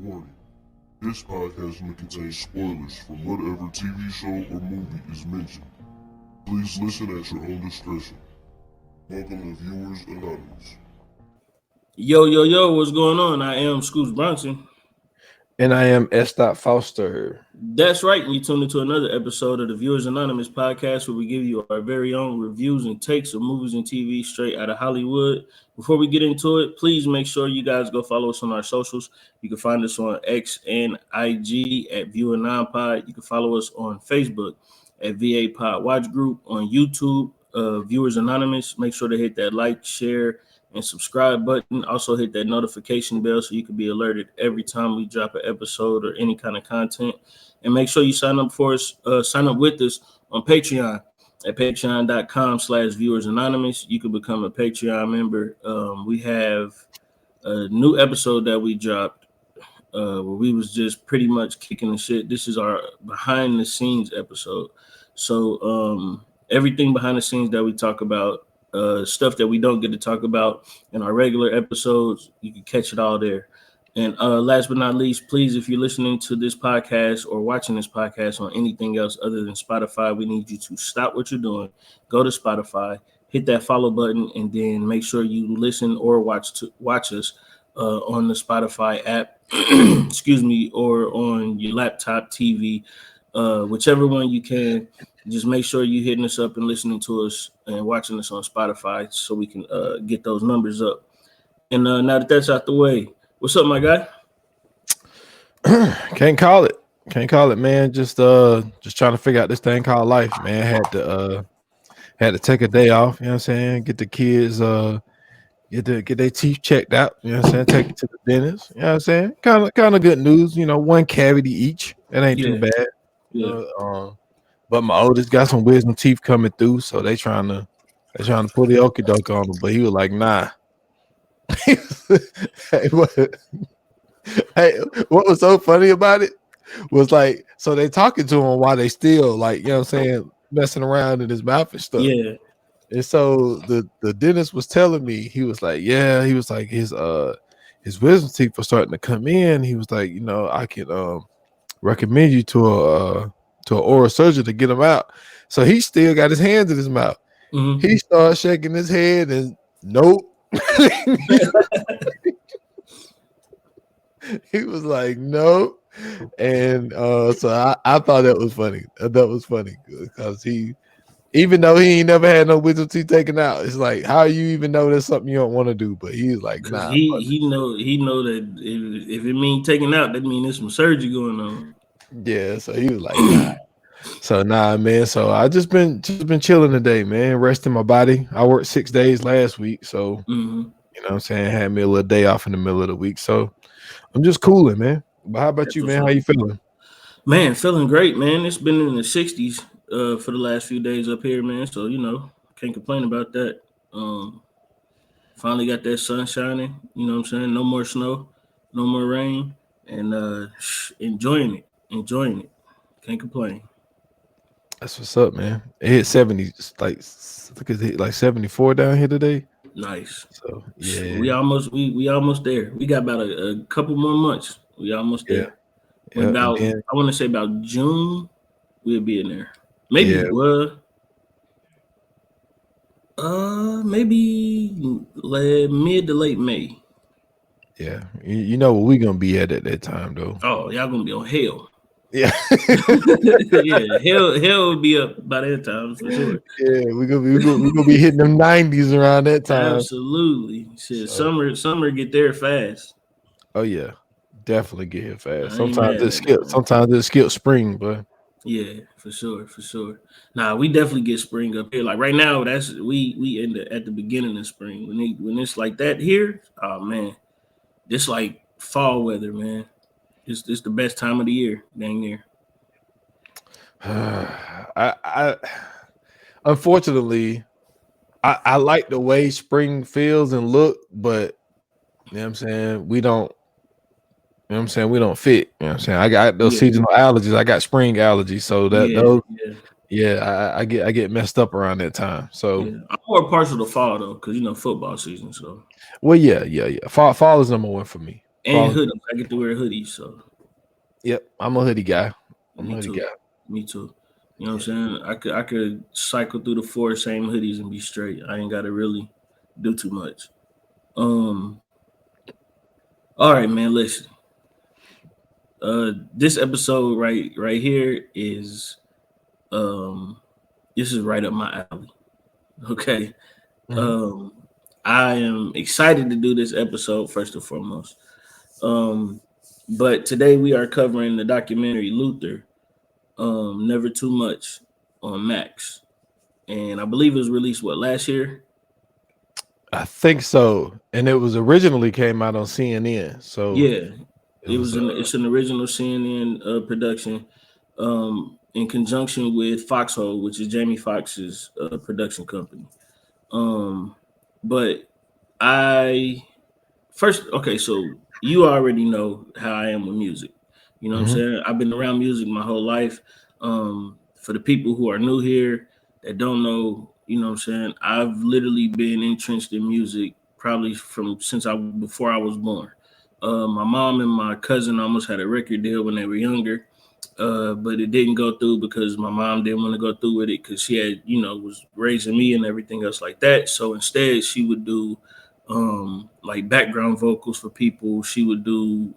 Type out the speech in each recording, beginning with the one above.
Warning. This podcast may contain spoilers from whatever TV show or movie is mentioned. Please listen at your own discretion. Welcome to Viewers Anonymous. Yo, what's going on? I am Scoots Bronson. And I am S. Foster. That's right. And you tuned into another episode of the Viewers Anonymous podcast where we give you our very own reviews and takes of movies and TV straight out of Hollywood. Before we get into it, please make sure you guys go follow us on our socials. You can find us on X and IG at Viewer Non-Pod. You can follow us on Facebook at VA Pod Watch Group, on YouTube, Viewers Anonymous. Make sure to hit that like, share, and subscribe button. Also hit that notification bell so you can be alerted every time we drop an episode or any kind of content. And make sure you sign up for us, sign up with us on Patreon at patreon.com/Viewers Anonymous. You can become a Patreon member. We have a new episode that we dropped where we was just pretty much kicking the shit. This is our behind the scenes episode. So everything behind the scenes that we talk about, stuff that we don't get to talk about in our regular episodes, you can catch it all there. And last but not least, please, if you're listening to this podcast or watching this podcast on anything else other than Spotify, we need you to stop what you're doing, go to Spotify, hit that follow button, and then make sure you listen or watch us on the Spotify app, excuse me, or on your laptop, TV, whichever one you can. Just make sure you're hitting us up and listening to us and watching us on Spotify so we can get those numbers up. And now that that's out the way, what's up, my guy? Can't call it, man. Just trying to figure out this thing called life, man. Had to take a day off, you know what I'm saying? Get the kids get their teeth checked out, you know what I'm saying? Take it to the dentist, you know what I'm saying? Kind of good news, you know, one cavity each. It ain't too bad. Yeah. But my oldest got some wisdom teeth coming through, so they trying to pull the okie doke on him. But he was like, nah. Hey, what was so funny about it was like, so they talking to him while they still like, you know what I'm saying, messing around in his mouth and stuff. Yeah. And so the dentist was telling me, he was like, his wisdom teeth were starting to come in. He was like, you know, I can recommend you to an oral surgeon to get him out. So he still got his hands in his mouth. Mm-hmm. He started shaking his head and nope. He was like, nope. And so I thought that was funny. That was funny because he, even though he ain't never had no wisdom teeth taken out, it's like, how you even know that's something you don't want to do? But he's like, nah. He know that if it means taking out, that means there's some surgery going on. Yeah, so he was like, nah. So nah, man. So I just been chilling today, man, resting my body. I worked 6 days last week, so you know what I'm saying, had me a little day off in the middle of the week. So I'm just cooling, man. But how about you, man? How you feeling? Man, feeling great, man. It's been in the 60s for the last few days up here, man. So you know, can't complain about that. Finally got that sun shining. You know what I'm saying? No more snow, no more rain, and enjoying it. Can't complain. That's what's up, man. It hit 70, like look at it, like 74 down here today. Nice. So yeah, we almost there. We got about a couple more months. We almost there. Yeah. About I want to say about June, we'll be in there. Maybe maybe mid to late May. Yeah, you know what we gonna be at that time though. Oh, y'all gonna be on hell. Yeah. Yeah, hell will be up by that time for sure. Yeah, we're gonna be hitting them 90s around that time. Absolutely. Shit, summer get there fast. Oh yeah, definitely get here fast. Sometimes it skips spring, but yeah, for sure. Nah, we definitely get spring up here. Like right now, that's we at the beginning of spring. When it's like that here, oh man, this like fall weather, man. It's the best time of the year, dang near. I unfortunately I like the way spring feels and look, but you know what I'm saying, we don't we don't fit. You know what I'm saying? I got those seasonal allergies. I got spring allergies, so I get messed up around that time. So I'm more partial to fall though, because you know football season. So well, yeah. Fall is number one for me. And hoodies. I get to wear hoodies, so. Yep, I'm a hoodie guy. Me too. You know what I'm saying? I could cycle through the 4 same hoodies and be straight. I ain't gotta really do too much. All right, man. Listen. This episode right here is this is right up my alley. Okay. Mhm. I am excited to do this episode first and foremost. But today we are covering the documentary Luther, Never Too Much on Max. And I believe it was released last year? I think so. And it was originally came out on CNN. So yeah, it's an original CNN production in conjunction with Foxhole, which is Jamie Foxx's production company. But so you already know how I am with music. You know what I'm saying? I've been around music my whole life. For the people who are new here that don't know, you know what I'm saying? I've literally been entrenched in music probably before I was born. My mom and my cousin almost had a record deal when they were younger. But it didn't go through because my mom didn't want to go through with it because she had, was raising me and everything else like that. So instead, she would do like background vocals for people. She would do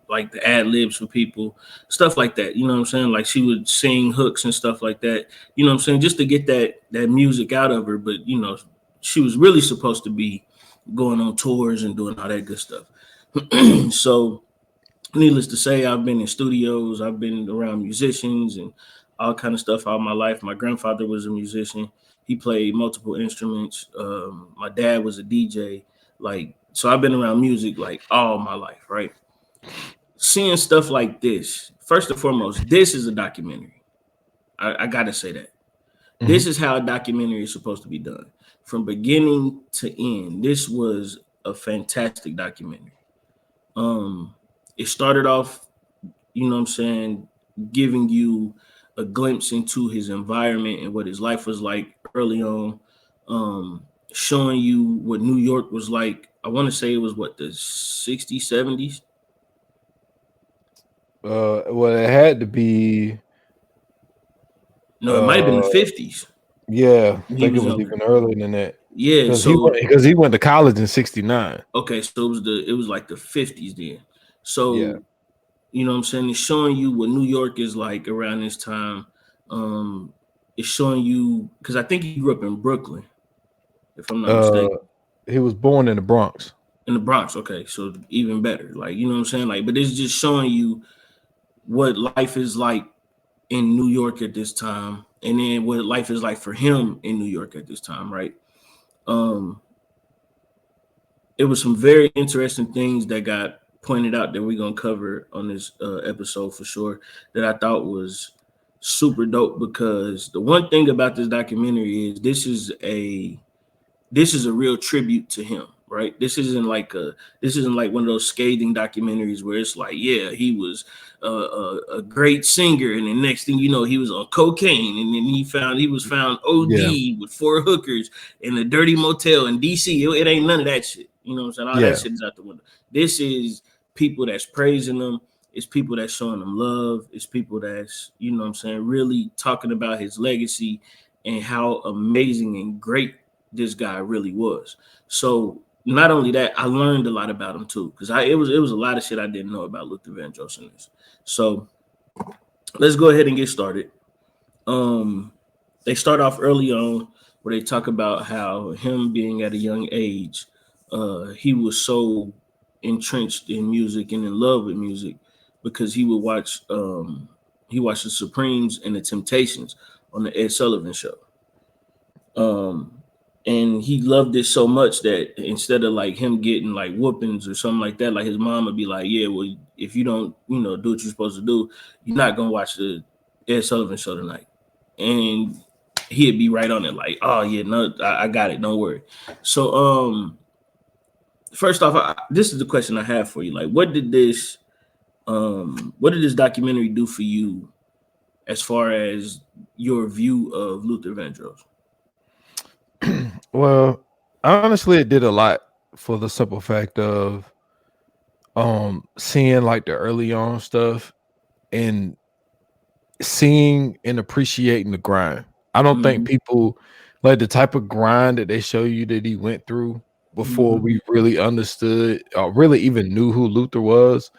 like the ad libs for people, stuff like that. You know what I'm saying? Like she would sing hooks and stuff like that. You know what I'm saying? Just to get that music out of her. But she was really supposed to be going on tours and doing all that good stuff. So needless to say, I've been in studios, I've been around musicians and all kind of stuff all my life. My grandfather was a musician. He played multiple instruments. My dad was a DJ. So I've been around music like all my life, right? Seeing stuff like this, first and foremost, this is a documentary. I gotta say that. This is how a documentary is supposed to be done. From beginning to end, this was a fantastic documentary. It started off, you know what I'm saying, giving you a glimpse into his environment and what his life was like early on, showing you what New York was like. I want to say it was the 60s, 70s? Well, it had to be. No, it might have been the 50s. Yeah, I think it was even earlier than that. Yeah, because he went to college in '69. Okay, so it was like the 50s then. So yeah. You know what I'm saying? It's showing you what New York is like around this time. It's showing you, because I think he grew up in Brooklyn, if I'm not mistaken. He was born in the Bronx. In the Bronx, okay, so even better. Like, you know what I'm saying? Like, but it's just showing you what life is like in New York at this time, and then what life is like for him in New York at this time, right? It was some very interesting things that got pointed out that we're gonna cover on this episode for sure, that I thought was super dope, because the one thing about this documentary is this is a real tribute to him, right? This isn't like one of those scathing documentaries where it's like, yeah, he was a great singer, and the next thing you know, he was on cocaine, and then he was found OD with 4 hookers in a dirty motel in DC. It ain't none of that shit. You know what I'm saying? All that shit is out the window. This is people that's praising them. It's people that's showing them love. It's people that's, you know what I'm saying, really talking about his legacy and how amazing and great this guy really was. So not only that, I learned a lot about him too, because it was a lot of shit I didn't know about Luther Vandross in this. So let's go ahead and get started. They start off early on where they talk about how him being at a young age, he was so entrenched in music and in love with music because he would watch the Supremes and the Temptations on the Ed Sullivan Show. And he loved it so much that instead of like him getting like whoopings or something like that, like his mom would be like, yeah, well, if you don't, do what you're supposed to do, you're not gonna watch the Ed Sullivan Show tonight. And he'd be right on it, like, oh yeah, no, I got it, don't worry. So first off, this is the question I have for you. Like, what did this documentary do for you as far as your view of Luther Vandross? Well, honestly, it did a lot, for the simple fact of seeing like the early on stuff and seeing and appreciating the grind. I don't think people like the type of grind that they show you that he went through before we really understood or really even knew who Luther was.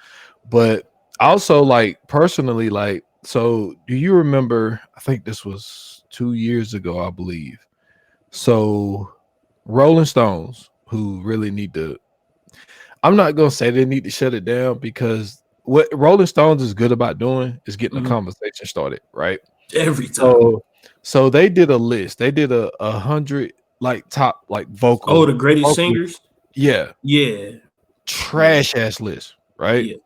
But also, like, personally, like, so do you remember? I think this was 2 years ago, I believe. So Rolling Stones, who really need to, I'm not gonna say they need to shut it down, because what Rolling Stones is good about doing is getting a conversation started, right? Every time. So they did a list. They did a 100 like top like vocal. Oh, the greatest vocal, singers. yeah, Yeah. trash ass list, right? Yeah.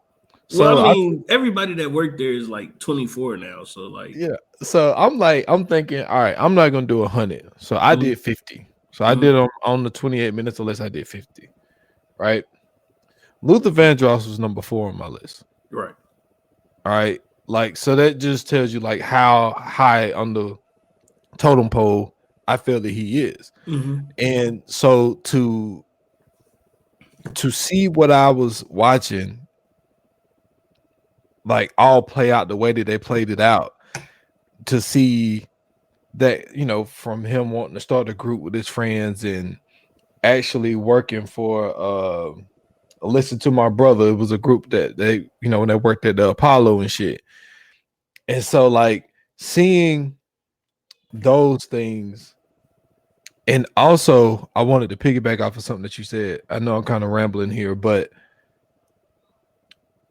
So Well, I mean, everybody that worked there is like 24 now. So like, yeah. So I'm thinking, all right, I'm not gonna do 100. So I did 50. So I did on the 28 minutes or less, I did 50. Right. Luther Vandross was number 4 on my list. Right. All right. Like, so that just tells you like how high on the totem pole I feel that he is. And so to see what I was watching like all play out the way that they played it out, to see that, you know, from him wanting to start a group with his friends and actually working for Listen to My Brother. It was a group that they, you know, when they worked at the Apollo and shit. And so like seeing those things, and also I wanted to piggyback off of something that you said. I know I'm kind of rambling here, but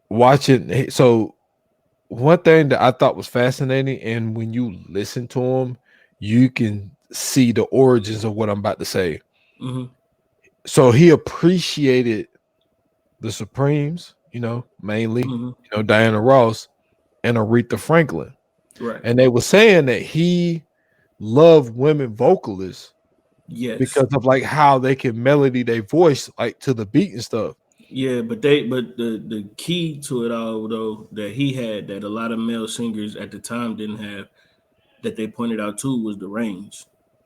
watching, so one thing that I thought was fascinating, and when you listen to him, you can see the origins of what I'm about to say. So he appreciated the Supremes, you know, mainly, you know, Diana Ross and Aretha Franklin. Right. And they were saying that he loved women vocalists because of like how they can melody their voice like to the beat and stuff. Yeah, but the key to it all though that he had that a lot of male singers at the time didn't have, that they pointed out too, was the range.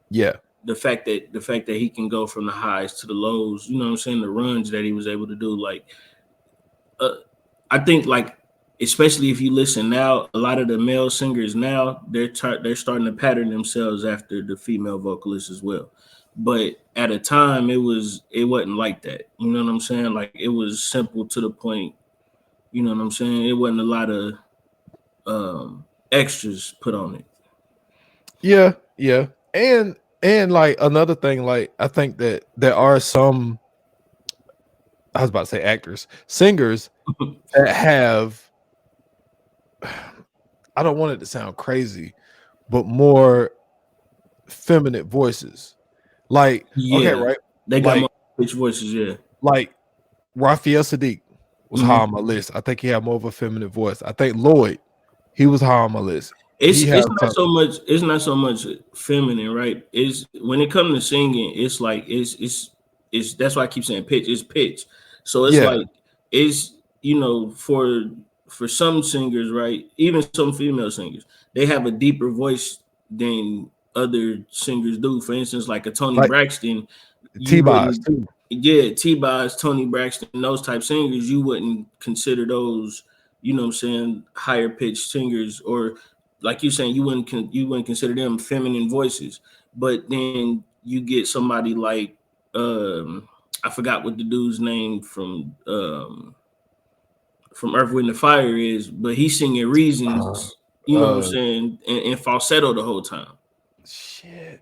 Yeah. The fact that he can go from the highs to the lows, you know what I'm saying, the runs that he was able to do. Like I think like, especially if you listen now, a lot of the male singers now, they're starting to pattern themselves after the female vocalists as well. But at a time, it wasn't like that. You know what I'm saying? Like, it was simple to the point. You know what I'm saying? It wasn't a lot of extras put on it. Yeah, yeah. And like another thing, like I think that there are some, I was about to say actors, singers that have, I don't want it to sound crazy, but more feminine voices. Like, okay, right? They got more pitch voices, yeah. Like Raphael Sadiq was high on my list. I think he had more of a feminine voice. I think Lloyd, he was high on my list. It's not so much feminine, right? It's when it comes to singing, it's like it's that's why I keep saying pitch. It's pitch. So it's like it's, you know, for some singers, right? Even some female singers, they have a deeper voice than other singers do. For instance, like a Tony Braxton, T-Boz too. Yeah, T-Boz, Tony Braxton, those type singers, you wouldn't consider those, you know what I'm saying, higher pitched singers, or like you're saying, you wouldn't consider them feminine voices. But then you get somebody like I forgot what the dude's name from Earth, Wind, and Fire is, but he's singing Reasons, you know what I'm saying, in falsetto the whole time. Shit,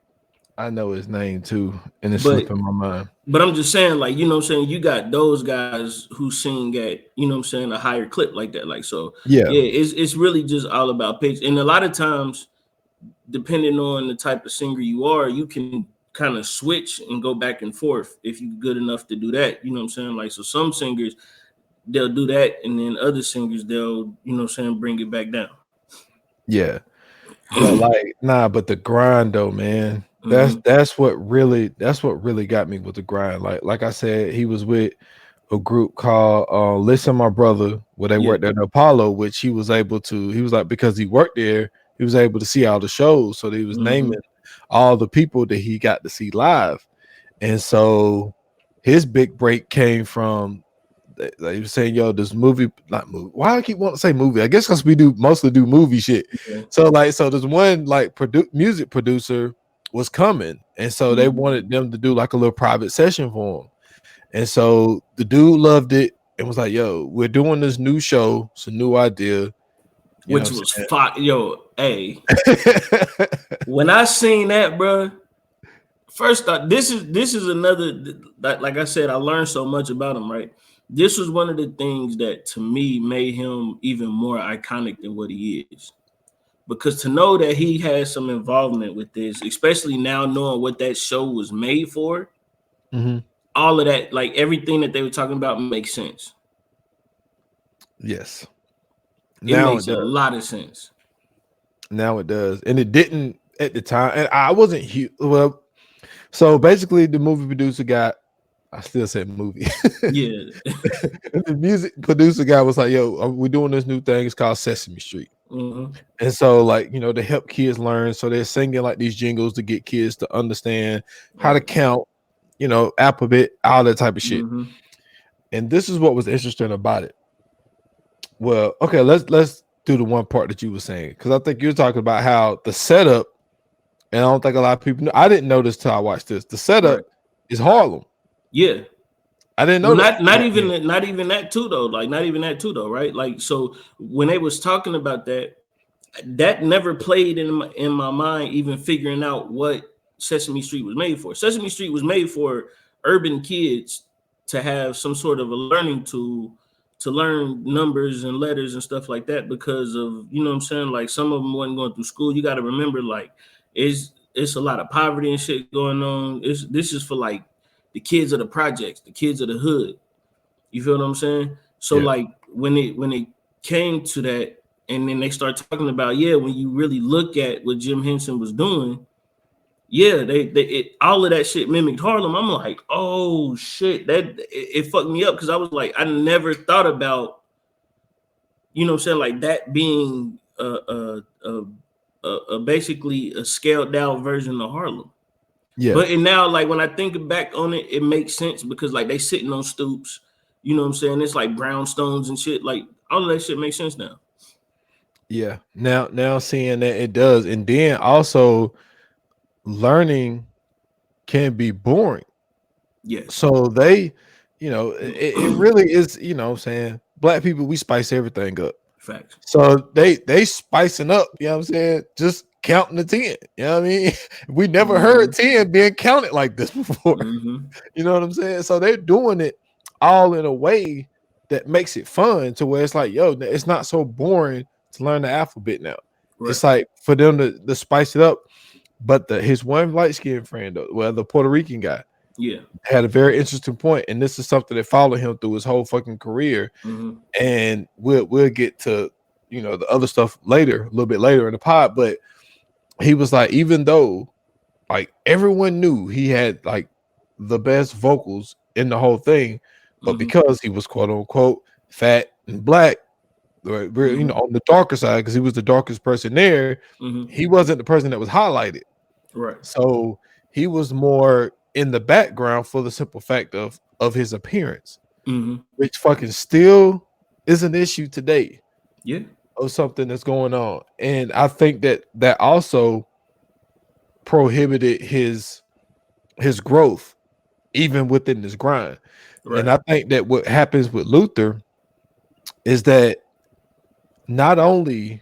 I know his name too, and it's slipping my mind. But I'm just saying, like, you know what I'm saying, you got those guys who sing at, you know what I'm saying, a higher clip like that. Like, so yeah, it's really just all about pitch. And a lot of times, depending on the type of singer you are, you can kind of switch and go back and forth if you're good enough to do that. You know what I'm saying? Like, so some singers, they'll do that, and then other singers, they'll, you know what I'm saying, bring it back down. Yeah. But like, but the grind though, man. That's what really got me with the grind. Like I said, he was with a group called Listen My Brother, where they worked at Apollo, which he was able to, he was like, because he worked there, he was able to see all the shows. So he was naming all the people that he got to see live. And so his big break came from they were saying, yo, this movie, not movie. Why do I keep wanting to say movie? I guess because we mostly do movie shit. Yeah. So there's one like music producer was coming, and so they wanted them to do like a little private session for him. And so the dude loved it and was like, yo, we're doing this new show. It's a new idea. Which was yo, hey. When I seen that, bro, first thought, this is another, like I said, I learned so much about him, right? This was one of the things that to me made him even more iconic than what he is. Because to know that he had some involvement with this, especially now knowing what that show was made for, all of that, like everything that they were talking about makes sense. Yes. It makes a lot of sense. Now it does. And it didn't at the time. And I wasn't huge. Well, so basically the movie producer got, I still said movie. Yeah. The music producer guy was like, yo, we're doing this new thing. It's called Sesame Street. Mm-hmm. And so, like, you know, to help kids learn. So they're singing like these jingles to get kids to understand how to count, you know, alphabet, all that type of shit. Mm-hmm. And this is what was interesting about it. Well, okay, let's do the one part that you were saying, because I think you're talking about how the setup, and I don't think a lot of people know. I didn't know this till I watched this. The setup is Harlem. Yeah. I didn't know that. Not even that too though. Like not even that too though, right? Like so when they was talking about that never played in my mind, even figuring out what Sesame Street was made for. Sesame Street was made for urban kids to have some sort of a learning tool to learn numbers and letters and stuff like that, because of, you know what I'm saying, like some of them wasn't going through school. You got to remember, like it's a lot of poverty and shit going on. This is for like the kids of the projects, the kids of the hood. You feel what I'm saying? So like when it came to that, and then they start talking about, when you really look at what Jim Henson was doing, all of that shit mimicked Harlem. I'm like, oh shit, it fucked me up, because I was like, I never thought about, you know what I'm saying, like that being basically a scaled down version of Harlem. Yeah. But and now, like when I think back on it, it makes sense, because like they sitting on stoops, you know what I'm saying? It's like brownstones and shit. Like all of that shit makes sense now. Yeah. Now seeing that it does, and then also learning can be boring. Yeah. So they, you know, it really is, you know what I'm saying? Black people, we spice everything up. Facts. So they spicing up, you know what I'm saying? Just counting the 10. You know what I mean? We never heard 10 being counted like this before. You know what I'm saying? So they're doing it all in a way that makes it fun, to where it's like, yo, it's not so boring to learn the alphabet now. Right. It's like for them to spice it up. But his one light-skinned friend, the Puerto Rican guy, had a very interesting point, and this is something that followed him through his whole fucking career. And we'll get to, you know, the other stuff later, a little bit later in the pod. But he was like, even though like everyone knew he had like the best vocals in the whole thing, but because he was quote unquote fat and black, you know, on the darker side, because he was the darkest person there, he wasn't the person that was highlighted. Right. So he was more in the background for the simple fact of his appearance, which fucking still is an issue today. Yeah. Of something that's going on. And I think that also prohibited his growth even within this grind. Right. And I think that what happens with Luther is that not only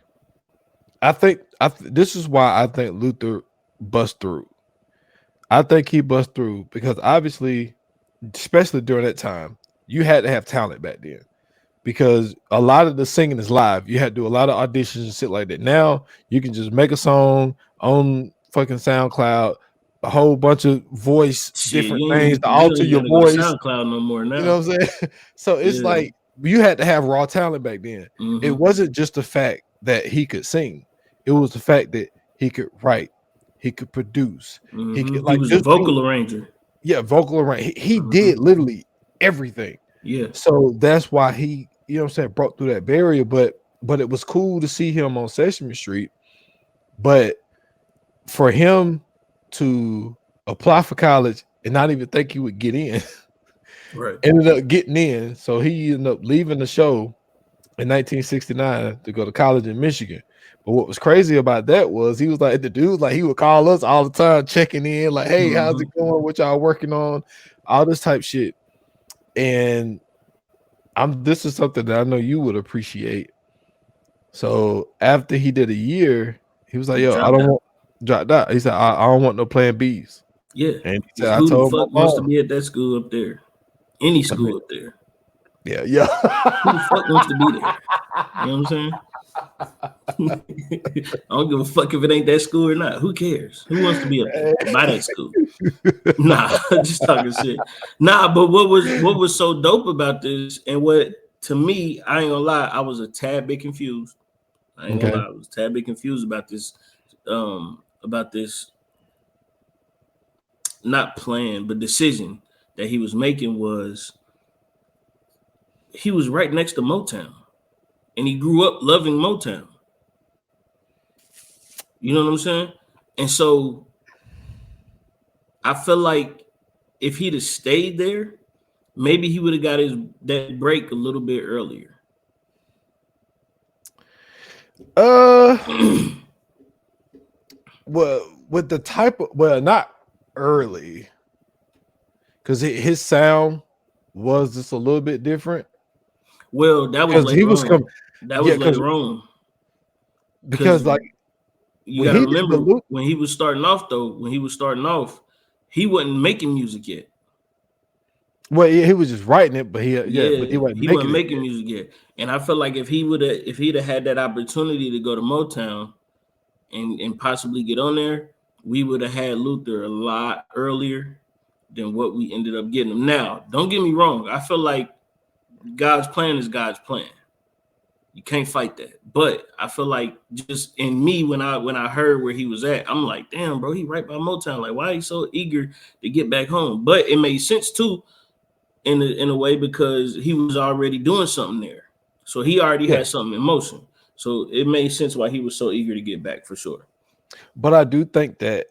this is why I think Luther bust through. I think he bust through because obviously, especially during that time, you had to have talent back then, because a lot of the singing is live. You had to do a lot of auditions and shit like that. Now you can just make a song on fucking SoundCloud, a whole bunch of voice, different things to alter your voice. SoundCloud no more now. You know what I'm saying? So it's like you had to have raw talent back then. It wasn't just the fact that he could sing; it was the fact that he could write, he could produce, he could, like, he was a vocal arranger. Yeah, vocal arranger. He did literally everything. Yeah. So that's why he, you know what I'm saying, broke through that barrier. But it was cool to see him on Sesame Street. But for him to apply for college and not even think he would get in, Right. Ended up getting in, so he ended up leaving the show in 1969 to go to college in Michigan. But what was crazy about that was he was like the dude, like he would call us all the time, checking in, like, "Hey, how's it going? What y'all working on?" All this type shit. And this is something that I know you would appreciate. So after he did a year, he was like, "Yo, I don't want dropped out." He said, "I don't want no plan Bs." Yeah. And he said, Who "I told the fuck my wants to mom." be at that school up there? Any school up there. Yeah. Who the fuck wants to be there? You know what I'm saying? I don't give a fuck if it ain't that school or not. Who cares? Who wants to be up there by that school? Nah, just talking shit. Nah, but what was so dope about this, and what to me, I ain't gonna lie, I was a tad bit confused. I ain't gonna lie, I was a tad bit confused about this, not plan, but decision that he was making was he was right next to Motown, and he grew up loving Motown. You know what I'm saying? And so I feel like if he'd have stayed there, maybe he would have got that break a little bit earlier. Well, with the type of not early, because his sound was just a little bit different. Well, that was later on. That was later on. Because like you gotta remember when he was starting off, he wasn't making music yet. Well, yeah, he was just writing it, but he wasn't making music yet. And I feel like if he'd have had that opportunity to go to Motown and possibly get on there, we would have had Luther a lot earlier than what we ended up getting him. Now, don't get me wrong. I feel like God's plan is God's plan. You can't fight that. But I feel like just in me, when I heard where he was at, I'm like, damn, bro, he right by Motown. Like, why he so eager to get back home? But it made sense too, in a way, because he was already doing something there. So he already had something in motion. So it made sense why he was so eager to get back, for sure. But I do think that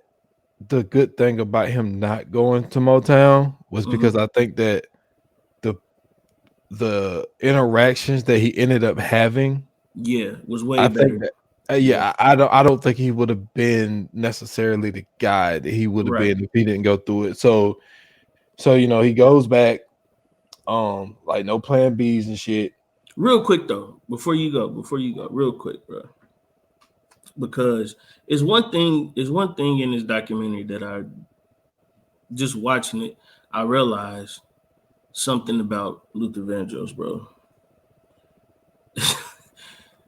the good thing about him not going to Motown was because I think that the interactions that he ended up having, was way better. I don't think he would have been necessarily the guy that he would have been if he didn't go through it. So you know, he goes back, like no plan Bs and shit. Real quick though, before you go, real quick, bro, because it's one thing in this documentary that I just watching it, I realized something about Luther Vandross, bro.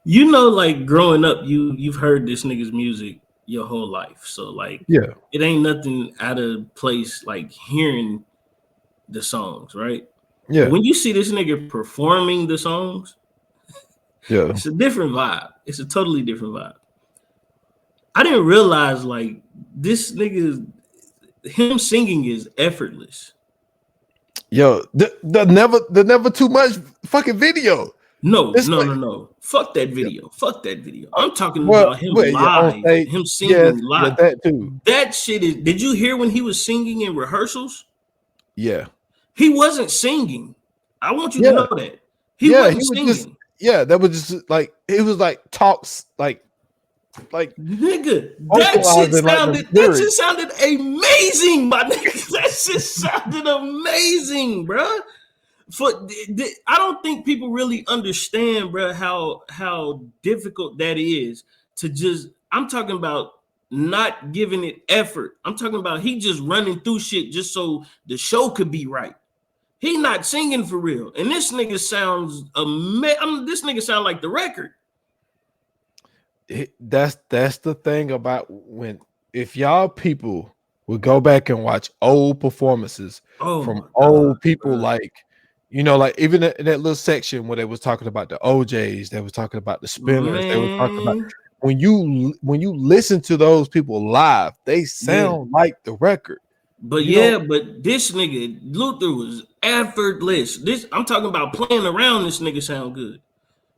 You know, like growing up, you've heard this nigga's music your whole life, so like, it ain't nothing out of place, like hearing the songs, right? But when you see this nigga performing the songs, it's a different vibe. It's a totally different vibe. I didn't realize like this nigga, him singing is effortless. Yo, the never too much fucking video. No. Fuck that video. I'm talking about him live. Him singing live. That too. That shit is. Did you hear when he was singing in rehearsals? Yeah. He wasn't singing. I want you to know that. He wasn't singing. That was just like it was like talks like nigga, that shit sounded amazing, my nigga. That shit sounded amazing, bro. I don't think people really understand, bro, how difficult that is to just. I'm talking about not giving it effort. I'm talking about he just running through shit just so the show could be right. He not singing for real, and this nigga sounds this nigga sound like the record. That's the thing about if y'all people would go back and watch old performances from old people, bro. Like, you know, like even in that little section where they was talking about the OJs, they was talking about the Spinners, they were talking about when you listen to those people live, they sound like the record. But but this nigga Luther was effortless. I'm talking about playing around. This nigga sound good.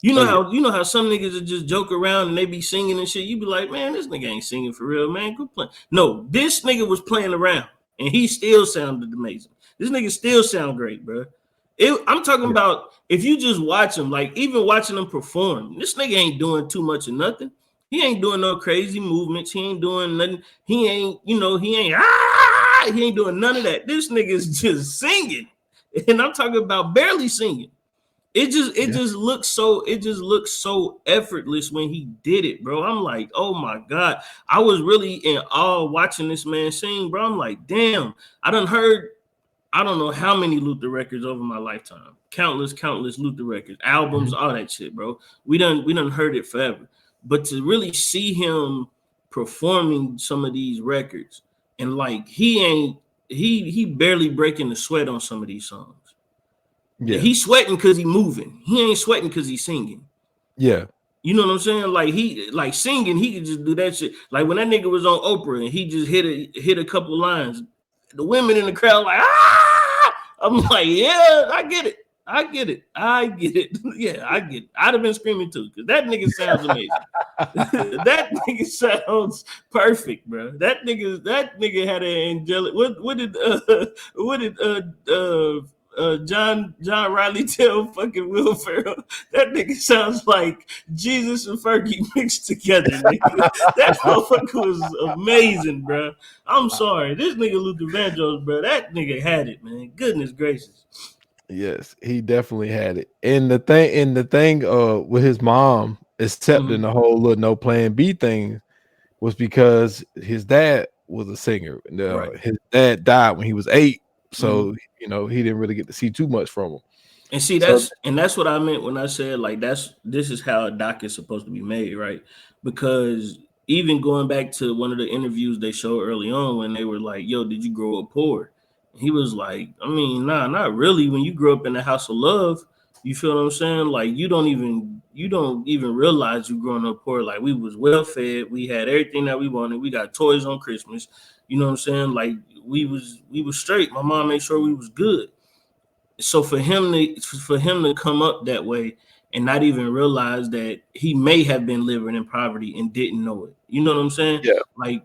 You know how some niggas are just joke around and they be singing and shit. You be like, man, this nigga ain't singing for real, man. Good play. No, this nigga was playing around and he still sounded amazing. This nigga still sound great, bro. I'm talking about if you just watch him, like even watching him perform, this nigga ain't doing too much of nothing. He ain't doing no crazy movements. He ain't doing nothing. He ain't doing none of that. This nigga is just singing. And I'm talking about barely singing. It just looks so effortless when he did it, bro. I'm like, oh my God. I was really in awe watching this man sing, bro. I'm like, damn, I done heard I don't know how many Luther records over my lifetime. Countless Luther records, albums, all that shit, bro. We done heard it forever. But to really see him performing some of these records and like he barely breaking the sweat on some of these songs. Yeah, he's sweating because he's moving. He ain't sweating because he's singing. Yeah. You know what I'm saying? Like he like singing, he could just do that shit. Like when that nigga was on Oprah and he just hit a couple lines. The women in the crowd like, ah! I'm like, yeah, I get it. Yeah, I get it. I'd have been screaming too, because that nigga sounds amazing. That nigga sounds perfect, bro. That nigga had an angelic. What did John Riley tell fucking Will Ferrell? That nigga sounds like Jesus and Fergie mixed together, nigga. That motherfucker was amazing, bro. I'm sorry. This nigga Luther Vandross, bro, that nigga had it, man. Goodness gracious. Yes, he definitely had it. And the thing with his mom accepting the whole little no plan B thing was because his dad was a singer. Right. His dad died when he was 8. So, he didn't really get to see too much from him. And see, that's what I meant when I said like this is how a doc is supposed to be made, right? Because even going back to one of the interviews they showed early on when they were like, yo, did you grow up poor? He was like, I mean, nah, not really. When you grow up in a house of love, you feel what I'm saying? Like you don't even realize you growing up poor. Like we was well fed, we had everything that we wanted, we got toys on Christmas. You know what I'm saying? Like we was straight. My mom made sure we was good. So for him to come up that way and not even realize that he may have been living in poverty and didn't know it. You know what I'm saying? Yeah. Like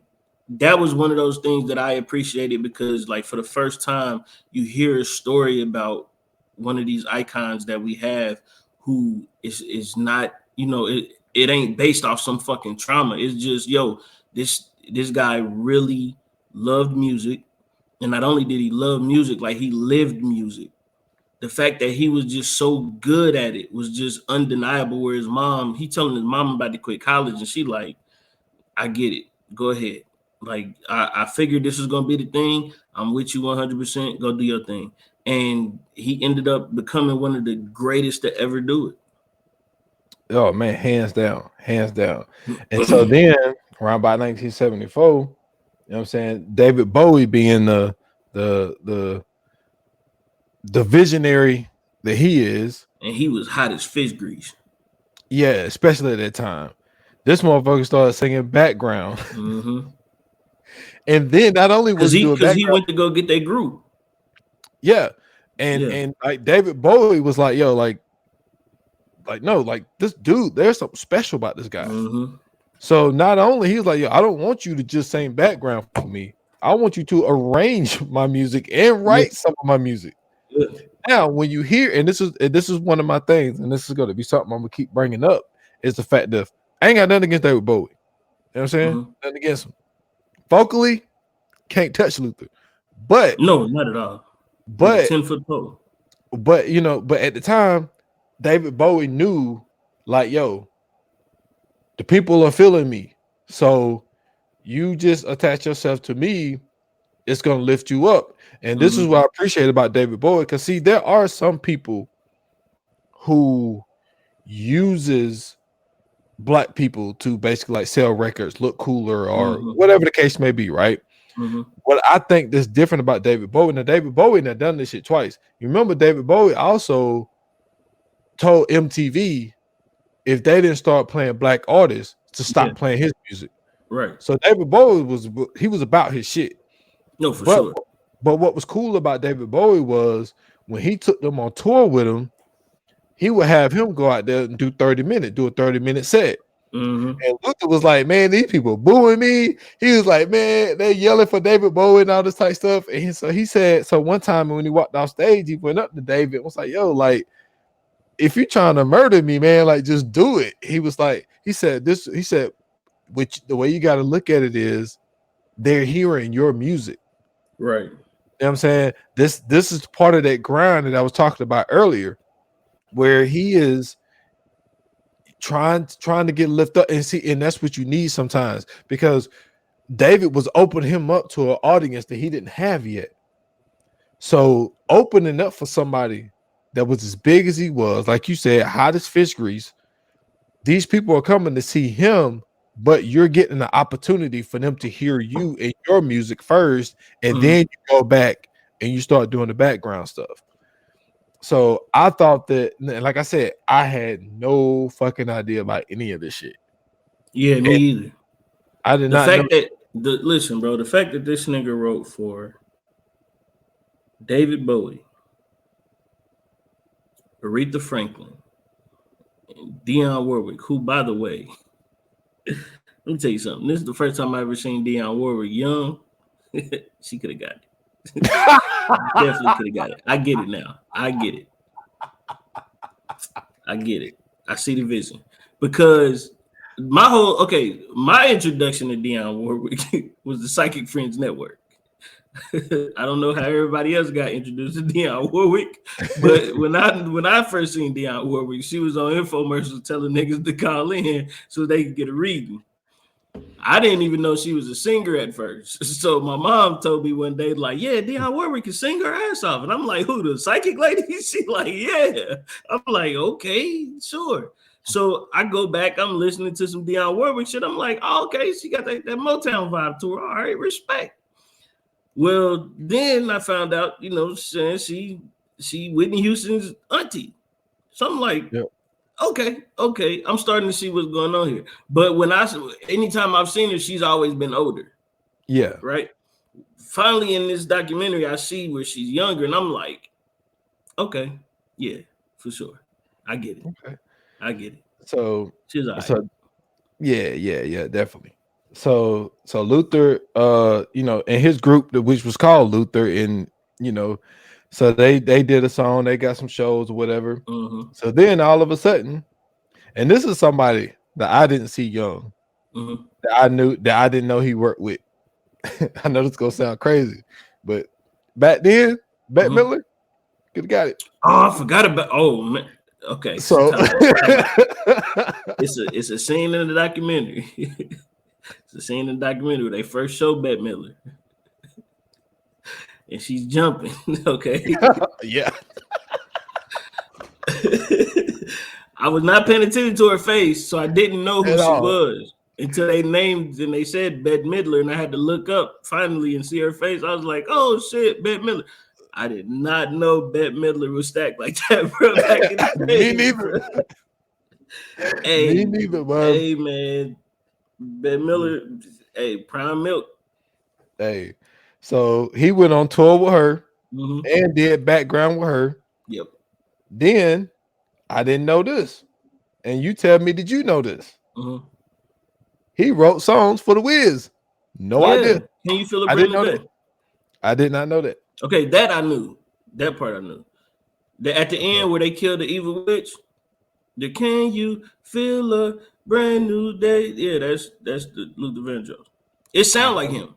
that was one of those things that I appreciated because like for the first time you hear a story about one of these icons that we have who is not, it ain't based off some fucking trauma. It's just, yo, this guy really loved music. And not only did he love music, like he lived music. The fact that he was just so good at it was just undeniable. Where his mom, he telling his mom about to quit college and she like, I get it. Go ahead. Like, I figured this was going to be the thing. I'm with you 100%. Go do your thing. And he ended up becoming one of the greatest to ever do it. Oh, man, hands down. And so then, around about 1974, you know what I'm saying, David Bowie being the visionary that he is. And he was hot as fish grease. Yeah, especially at that time. This motherfucker started singing background. And then not only was he went to go get that group. Yeah. And like David Bowie was like, yo, like no, like this dude, there's something special about this guy. So not only he's like, yo, I don't want you to just sing background for me. I want you to arrange my music and write some of my music. Now, when you hear, and this is one of my things, and this is going to be something I'm gonna keep bringing up, is the fact that I ain't got nothing against David Bowie. You know what I'm saying? Nothing against him. Vocally, can't touch Luther. But no, not at all. But 10-foot pole. But but at the time, David Bowie knew, like, yo, the people are feeling me. So you just attach yourself to me, it's gonna lift you up. And this is what I appreciate about David Bowie, because see, there are some people who uses black people to basically like sell records, look cooler, or whatever the case may be, right? What I think that's different about David Bowie, now David Bowie had done this shit twice. You remember David Bowie also told MTV if they didn't start playing black artists to stop playing his music. Right. So David Bowie was about his shit. No, for sure. But what was cool about David Bowie was when he took them on tour with him, he would have him go out there and do a 30-minute set. Mm-hmm. And Luther was like, man, these people booing me. He was like, man, they yelling for David Bowie and all this type of stuff. And so he said, so one time when he walked off stage, he went up to David and was like, yo, like, if you're trying to murder me, man, like, just do it. He was like, he said, which the way you got to look at it is they're hearing your music. Right. You know what I'm saying? This is part of that grind that I was talking about earlier, where he is trying to get lifted up and see, and that's what you need sometimes, because David was opening him up to an audience that he didn't have yet. So opening up for somebody that was as big as he was, like you said, hot as fish grease, these people are coming to see him, but you're getting the opportunity for them to hear you and your music first, and then you go back and you start doing the background stuff. So I thought that, like I said, I had no fucking idea about any of this shit. Yeah, me either. I did the not fact know. that listen, bro, the fact that this nigga wrote for David Bowie, Aretha Franklin, and Dionne Warwick, who, by the way, let me tell you something. This is the first time I ever seen Dionne Warwick young. She could have got it. Definitely could have got it. I get it now. I get it. I see the vision. Because my introduction to Dionne Warwick was the Psychic Friends Network. I don't know how everybody else got introduced to Dionne Warwick, but when I first seen Dionne Warwick, she was on infomercials telling niggas to call in so they could get a reading. I didn't even know she was a singer at first. So my mom told me one day, like, yeah, Dionne Warwick can sing her ass off. And I'm like, who, the psychic lady? She like, yeah. I'm like, okay, sure. So I go back, I'm listening to some Dionne Warwick shit. I'm like, oh, okay, she got that Motown vibe to her. All right, respect. Well, then I found out, she Whitney Houston's auntie. So I'm like, yep. Okay, I'm starting to see what's going on here. But anytime I've seen her, she's always been older. Yeah. Right. Finally, in this documentary, I see where she's younger, and I'm like, okay, yeah, for sure. I get it. Okay. I get it. So she's all right. So yeah, definitely. So Luther, and his group, which was called Luther, and so they did a song, they got some shows or whatever. Mm-hmm. So then all of a sudden, and this is somebody that I didn't see young, mm-hmm. that I didn't know he worked with. I know this is gonna sound crazy, but back then, Bette mm-hmm. Midler could have got it. Oh, I forgot about. Oh man. Okay. So it's a scene in the documentary. It's a scene in the documentary where they first show Bette Midler. And she's jumping. Okay. Yeah. I was not paying attention to her face, so I didn't know who she was until they named and they said Bette Midler, and I had to look up finally and see her face. I was like, oh shit, Bette Midler. I did not know Bette Midler was stacked like that, bro. Back in the day, Me neither. Me neither, bro. Hey, man. Bette Midler, prime milk. Hey, so he went on tour with her mm-hmm. and did background with her. Yep. Then I didn't know this. And you tell me, did you know this? Mm-hmm. He wrote songs for the Wiz. No idea. Can you feel it? I didn't know that. I did not know that. Okay, that I knew. That part I knew. At the end where they killed the evil witch, can you feel a brand new day? Yeah, that's the Luther Vandross. It sounds like him.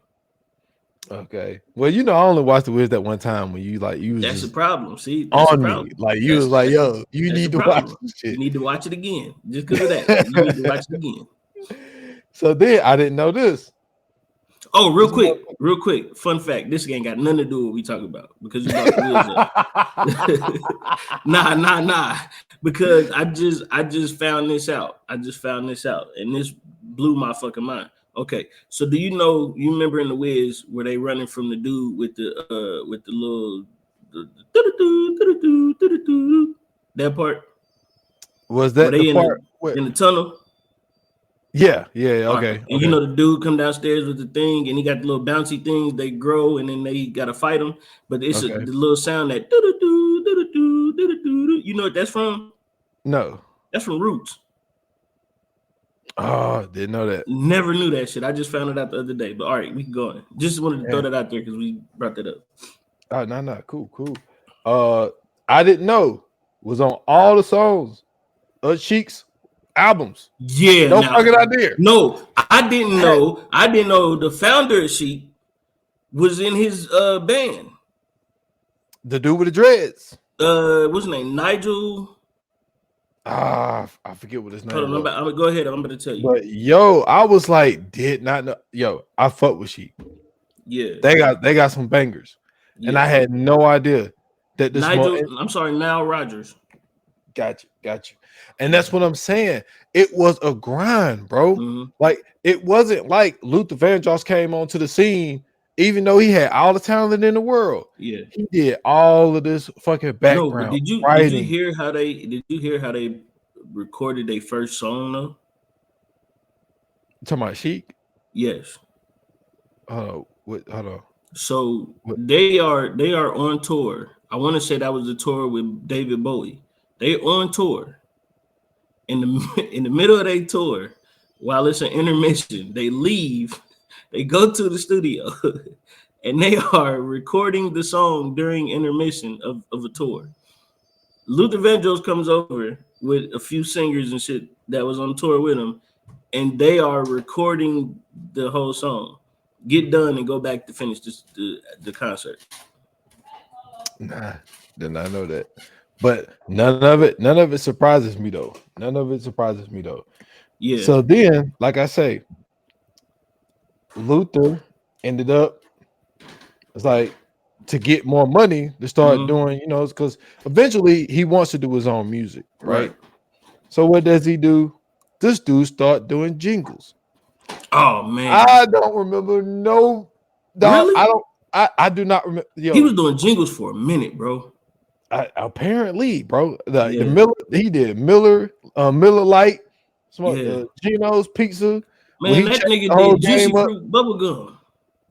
Okay. Well, I only watched the Wiz that one time when you was that's the problem. See, that's on me. Like you was like, yo, you need to watch this shit. You need to watch it again. Just because of that. You need to watch it again. So then I didn't know this. Oh, real quick. Fun fact. This ain't got nothing to do with what we talk about because you brought the Wiz up. Nah. Because I just found this out. And this blew my fucking mind. Okay, so do you remember in the Wiz where they running from the dude with the little that part? Was that the part in the tunnel? Yeah, okay. And the dude come downstairs with the thing, and he got the little bouncy things. They grow, and then they gotta fight them. But it's the little sound that you know what that's from? No, that's from Roots. Oh, didn't know that. Never knew that shit. I just found it out the other day. But all right, we can go on. Just wanted to throw that out there because we brought that up. Oh, no, cool. I didn't know was on all the songs of Cheek's albums. Yeah, No fucking idea. No, I didn't know. I didn't know the founder of Chic was in his band. The dude with the dreads. What's his name? Nigel. I forget what his name Hold on, was. I'm gonna go ahead. I'm gonna tell you. But yo, I was like, did not know. Yo, I fuck with Sheik. Yeah, They got some bangers, and I had no idea that this Nigel. I'm sorry, Nile Rodgers. Got you. And that's what I'm saying. It was a grind, bro. Mm-hmm. Like it wasn't like Luther Vandross came onto the scene, even though he had all the talent in the world. Yeah, he did all of this fucking background. No, but did you hear how they recorded their first song though? You talking about Sheik? Yes. Hold on. So they are on tour. I want to say that was the tour with David Bowie. They on tour. In the middle of their tour, while it's an intermission, they leave. They go to the studio, and they are recording the song during intermission of a tour. Luther Vandross comes over with a few singers and shit that was on tour with him, and they are recording the whole song. Get done and go back to finish the concert. Nah, did not know that. But none of it surprises me though. Yeah. So then, like I say, Luther ended up, it's like, to get more money to start doing, because eventually he wants to do his own music, right? So what does he do? This dude start doing jingles. Oh man, I don't remember no. Really? I do not remember. Yo, he was doing jingles for a minute, bro. Apparently, bro. The Miller, he did Miller Lite, Geno's Pizza. Man, that nigga did Juicy Fruit bubblegum.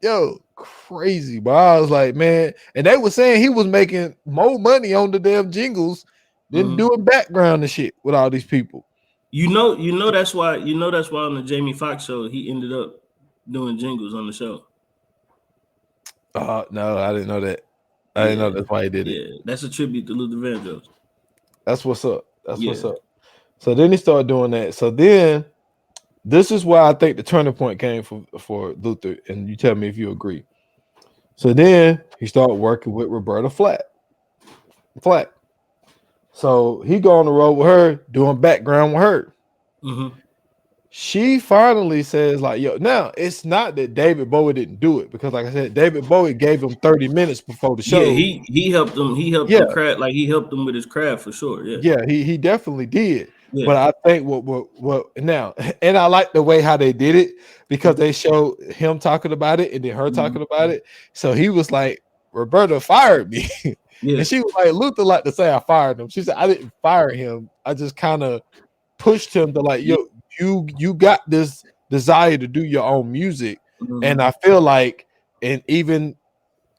Yo, crazy, bro. I was like, man, and they were saying he was making more money on the damn jingles than doing background and shit with all these people. You know that's why on the Jamie Foxx show he ended up doing jingles on the show. No, I didn't know that. I didn't know that's why he did it. Yeah, that's a tribute to Luther Vandross. That's what's up. What's up. So then he started doing that. So then this is why I think the turning point came for Luther, and you tell me if you agree. So then he started working with Roberta Flack. So he go on the road with her, doing background with her. Mm-hmm. She finally says, like, yo, now it's not that David Bowie didn't do it, because like I said, David Bowie gave him 30 minutes before the show. Yeah, he helped him. He helped him craft, like he helped him with his craft for sure. Yeah, he definitely did. Yeah. But I think what now, and I like the way how they did it, because they showed him talking about it and then her talking about it. So he was like, Roberta fired me. Yeah. And she was like, Luther like to say I fired him. She said, I didn't fire him. I just kind of pushed him to like, yo, you got this desire to do your own music. And I feel like, and even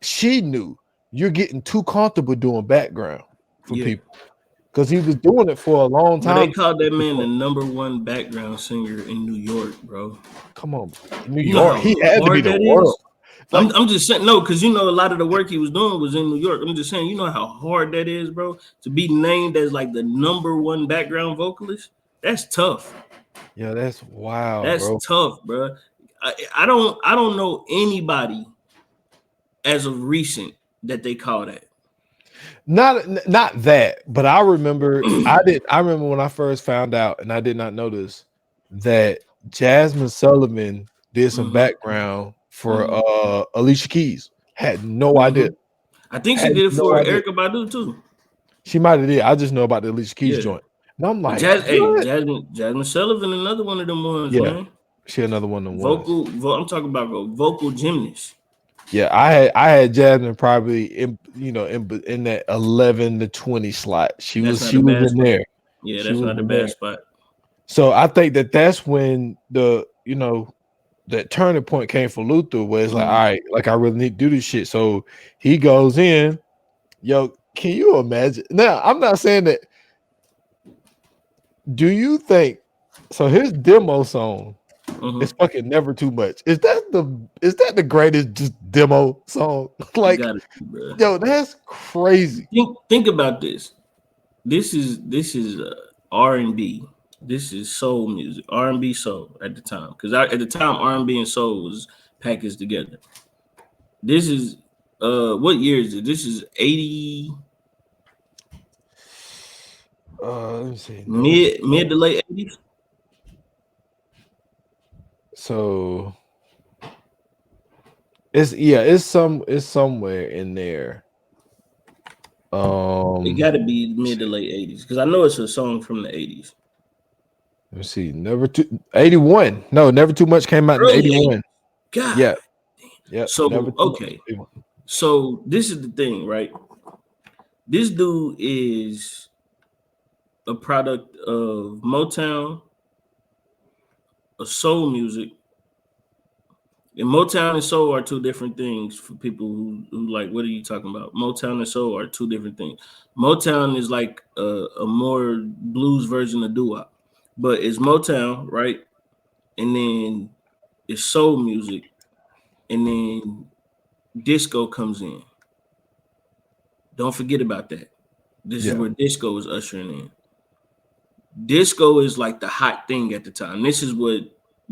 she knew, you're getting too comfortable doing background for people. Because he was doing it for a long time. They called that man the #1 background singer in New York, bro. Come on, New York. He had to be the world. Like, I'm just saying, no, because a lot of the work he was doing was in New York. I'm just saying, you know how hard that is, bro, to be named as like the #1 background vocalist. That's tough. Yeah, that's wild. That's tough, bro. I don't know anybody as of recent that they call that. Not that, but I remember I remember when I first found out, and I did not know this, that Jasmine Sullivan did some background for Alicia Keys. Had no idea. I think she did it for Erykah Badu too. She might have did. I just know about the Alicia Keys joint. And I'm like, Jasmine Sullivan, another one of them ones, man. She another one of them I'm talking about vocal gymnast. Yeah, I had Jasmine probably in that 11 to 20 slot. She was in there. Yeah, that's not a bad spot. So I think that's when that turning point came for Luther, where it's like, all right, like I really need to do this shit. So he goes in. Yo, can you imagine? Now, I'm not saying that. Do you think So his demo song Mhm. is fucking Never Too Much. Is that the greatest just demo song? You Like, got it, bro. yo, that's crazy. Think about this. This is R&B. This is soul music, R&B soul at the time. Because at the time, R&B and soul was packaged together. This is what year is it? This is 80 Let me see. mid to late 80s. So it's somewhere in there. It got to be mid to late 80s because I know it's a song from the 80s. Let me see. 81. No, Never Too Much came out in Early 81. 80s. God. Yeah. Yeah. So Never Too okay. Much. So this is the thing, right? This dude is a product of Motown, of soul music. And Motown and soul are two different things for people who like, what are you talking about? Motown and soul are two different things. Motown is like a more blues version of doo-wop, but it's Motown, right? And then it's soul music, and then disco comes in. Don't forget about that. This is where disco is ushering in. Disco is like the hot thing at the time. This is what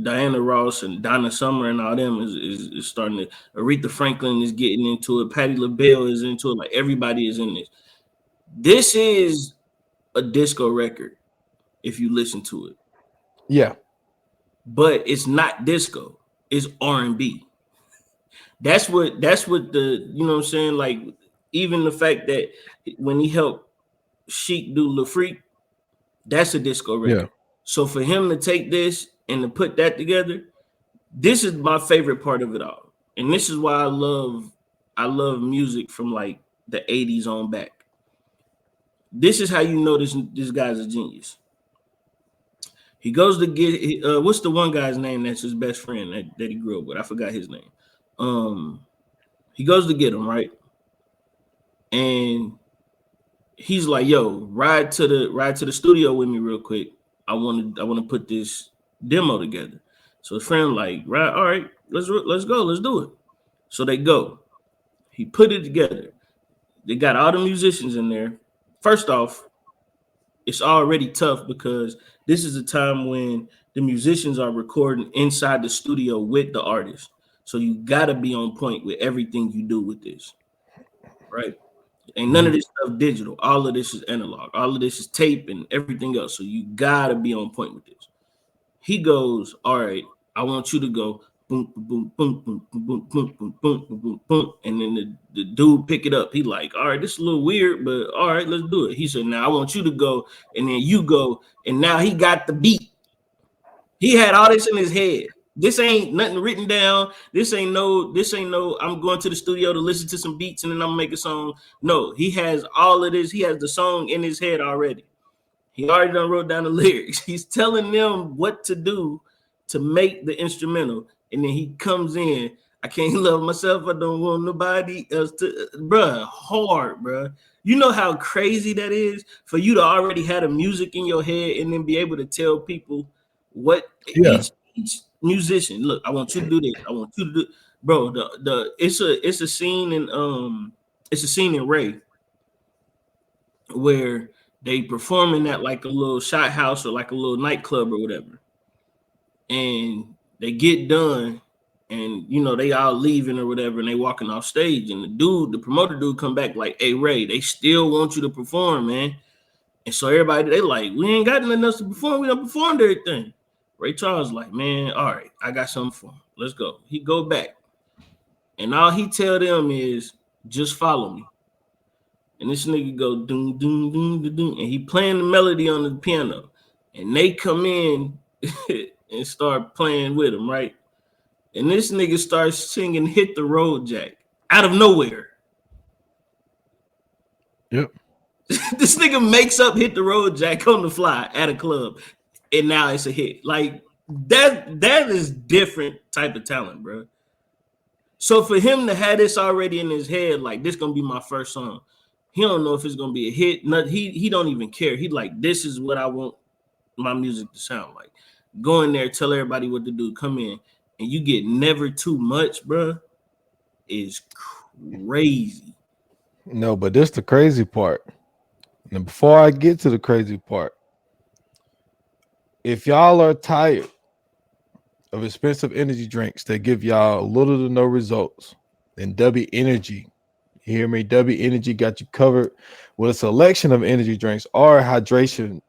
Diana Ross and Donna Summer and all them is starting to. Aretha Franklin is getting into it. Patti LaBelle is into it. Like everybody is in this. This is a disco record if you listen to it. Yeah. But it's not disco. It's R&B. That's what the, you know what I'm saying? Like even the fact that when he helped Chic do La Freak, that's a disco record. Yeah. So for him to take this and to put that together, this is my favorite part of it all. And this is why I love music from like the 80s on back. This is how you know this guy's a genius. He goes to get what's the one guy's name that's his best friend that he grew up with? I forgot his name. He goes to get him, right? And he's like, "Yo, ride to the studio with me real quick. I want to put this demo together." So his friend like, "Right, all right, let's go, let's do it." So they go. He put it together. They got all the musicians in there. First off, it's already tough because this is a time when the musicians are recording inside the studio with the artist. So you got to be on point with everything you do with this, right? Ain't none of this stuff digital. All of this is analog. All of this is tape and everything else. So you gotta be on point with this. He goes, "All right, I want you to go boom, boom, boom, boom, boom, boom, boom, boom, boom, boom, boom." And then the dude pick it up. He like, "All right, this is a little weird, but all right, let's do it." He said, "Now I want you to go," and then you go, and now he got the beat. He had all this in his head. This ain't nothing written down. This ain't no, I'm going to the studio to listen to some beats and then I'm gonna make a song. No, he has all of this. He has the song in his head already. He already done wrote down the lyrics. He's telling them what to do to make the instrumental. And then he comes in. "I can't love myself. I don't want nobody else to," bruh, hard, bruh. You know how crazy that is for you to already have the music in your head and then be able to tell people what each musician, look, I want you to do this. I want you to do, bro. It's a scene in Ray where they performing at like a little shot house or like a little nightclub or whatever, and they get done, and you know they all leaving or whatever, and they walking off stage, and the promoter dude, come back like, "Hey Ray, they still want you to perform, man." And so everybody, they like, "We ain't got nothing else to perform. We done performed everything." Ray Charles like, "Man, all right, I got something for him. Let's go." He go back, and all he tell them is, "Just follow me." And this nigga go doom doom doom doom doom, and he playing the melody on the piano, and they come in and start playing with him, right? And this nigga starts singing "Hit the Road Jack" out of nowhere. Yep. This nigga makes up "Hit the Road Jack" on the fly at a club, and now it's a hit. Like that is different type of talent, bro. So for him to have this already in his head, like this gonna be my first song, he don't know if it's gonna be a hit. He don't even care. He like, this is what I want my music to sound like. Go in there, tell everybody what to do, come in, and you get never too much, bro. Is crazy. No, but this the crazy part. And before I get to the crazy part, if y'all are tired of expensive energy drinks that give y'all little to no results, then W Energy, you hear me? W Energy got you covered with a selection of energy drinks or hydration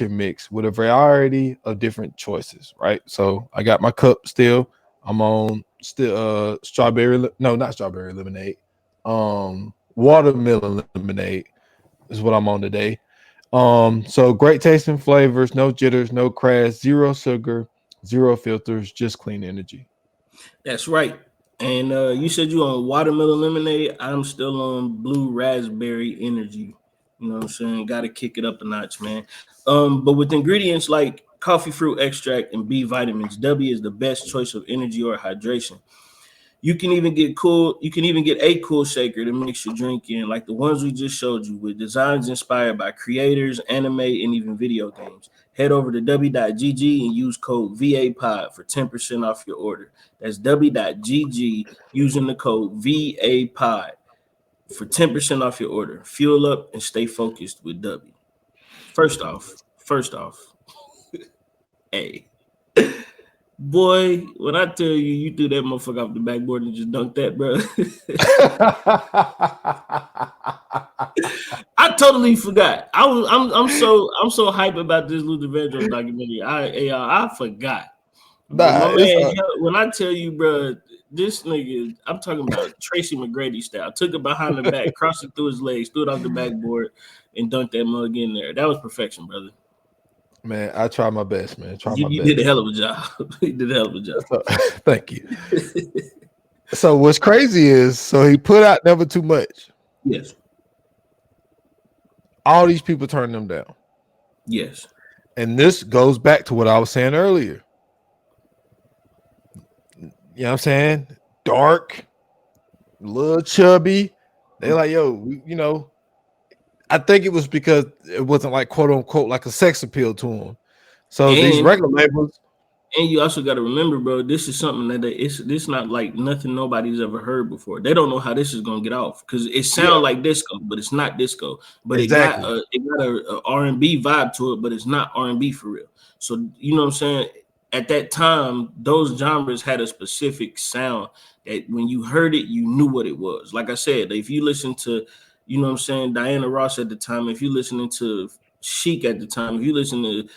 mix with a variety of different choices, right? So I got my cup still. I'm on still not strawberry lemonade. Watermelon lemonade is what I'm on today. So great tasting flavors, no jitters, no crash, zero sugar, zero filters, just clean energy. That's right. And you said you on watermelon lemonade. I'm still on blue raspberry energy. You know what I'm saying? Got to kick it up a notch, man. But with ingredients like coffee fruit extract and B vitamins, W is the best choice of energy or hydration. You can even get a cool shaker to mix your drink in, like the ones we just showed you, with designs inspired by creators, anime, and even video games. Head over to w.gg and use code VAPOD for 10% off your order. That's w.gg using the code VAPOD for 10% off your order. Fuel up and stay focused with W. First off, hey. Boy, when I tell you threw that motherfucker off the backboard and just dunked that, bro. I totally forgot. I'm so hype about this Luther Vandross documentary. I forgot. When I tell you, bro, this nigga, I'm talking about Tracy McGrady style. Took it behind the back, crossed it through his legs, threw it off the backboard, and dunked that mug in there. That was perfection, brother. Man, I tried my best, man. You did a hell of a job. You did a hell of a job. So, thank you. So what's crazy is, so he put out Never Too Much. Yes. All these people turned them down. Yes. And this goes back to what I was saying earlier. You know what I'm saying? Dark, a little chubby. They like, yo, you know, I think it was because it wasn't like quote unquote like a sex appeal to him. So these regular labels. And you also got to remember, bro, this is something that this not like nothing nobody's ever heard before. They don't know how this is gonna get off because it sounds like disco, but it's not disco. But exactly. it got a R&B vibe to it, but it's not R&B for real. So you know what I'm saying? At that time, those genres had a specific sound that when you heard it, you knew what it was. Like I said, if you listen to, you know what I'm saying, Diana Ross at the time, if you're listening to Chic at the time, if you listen to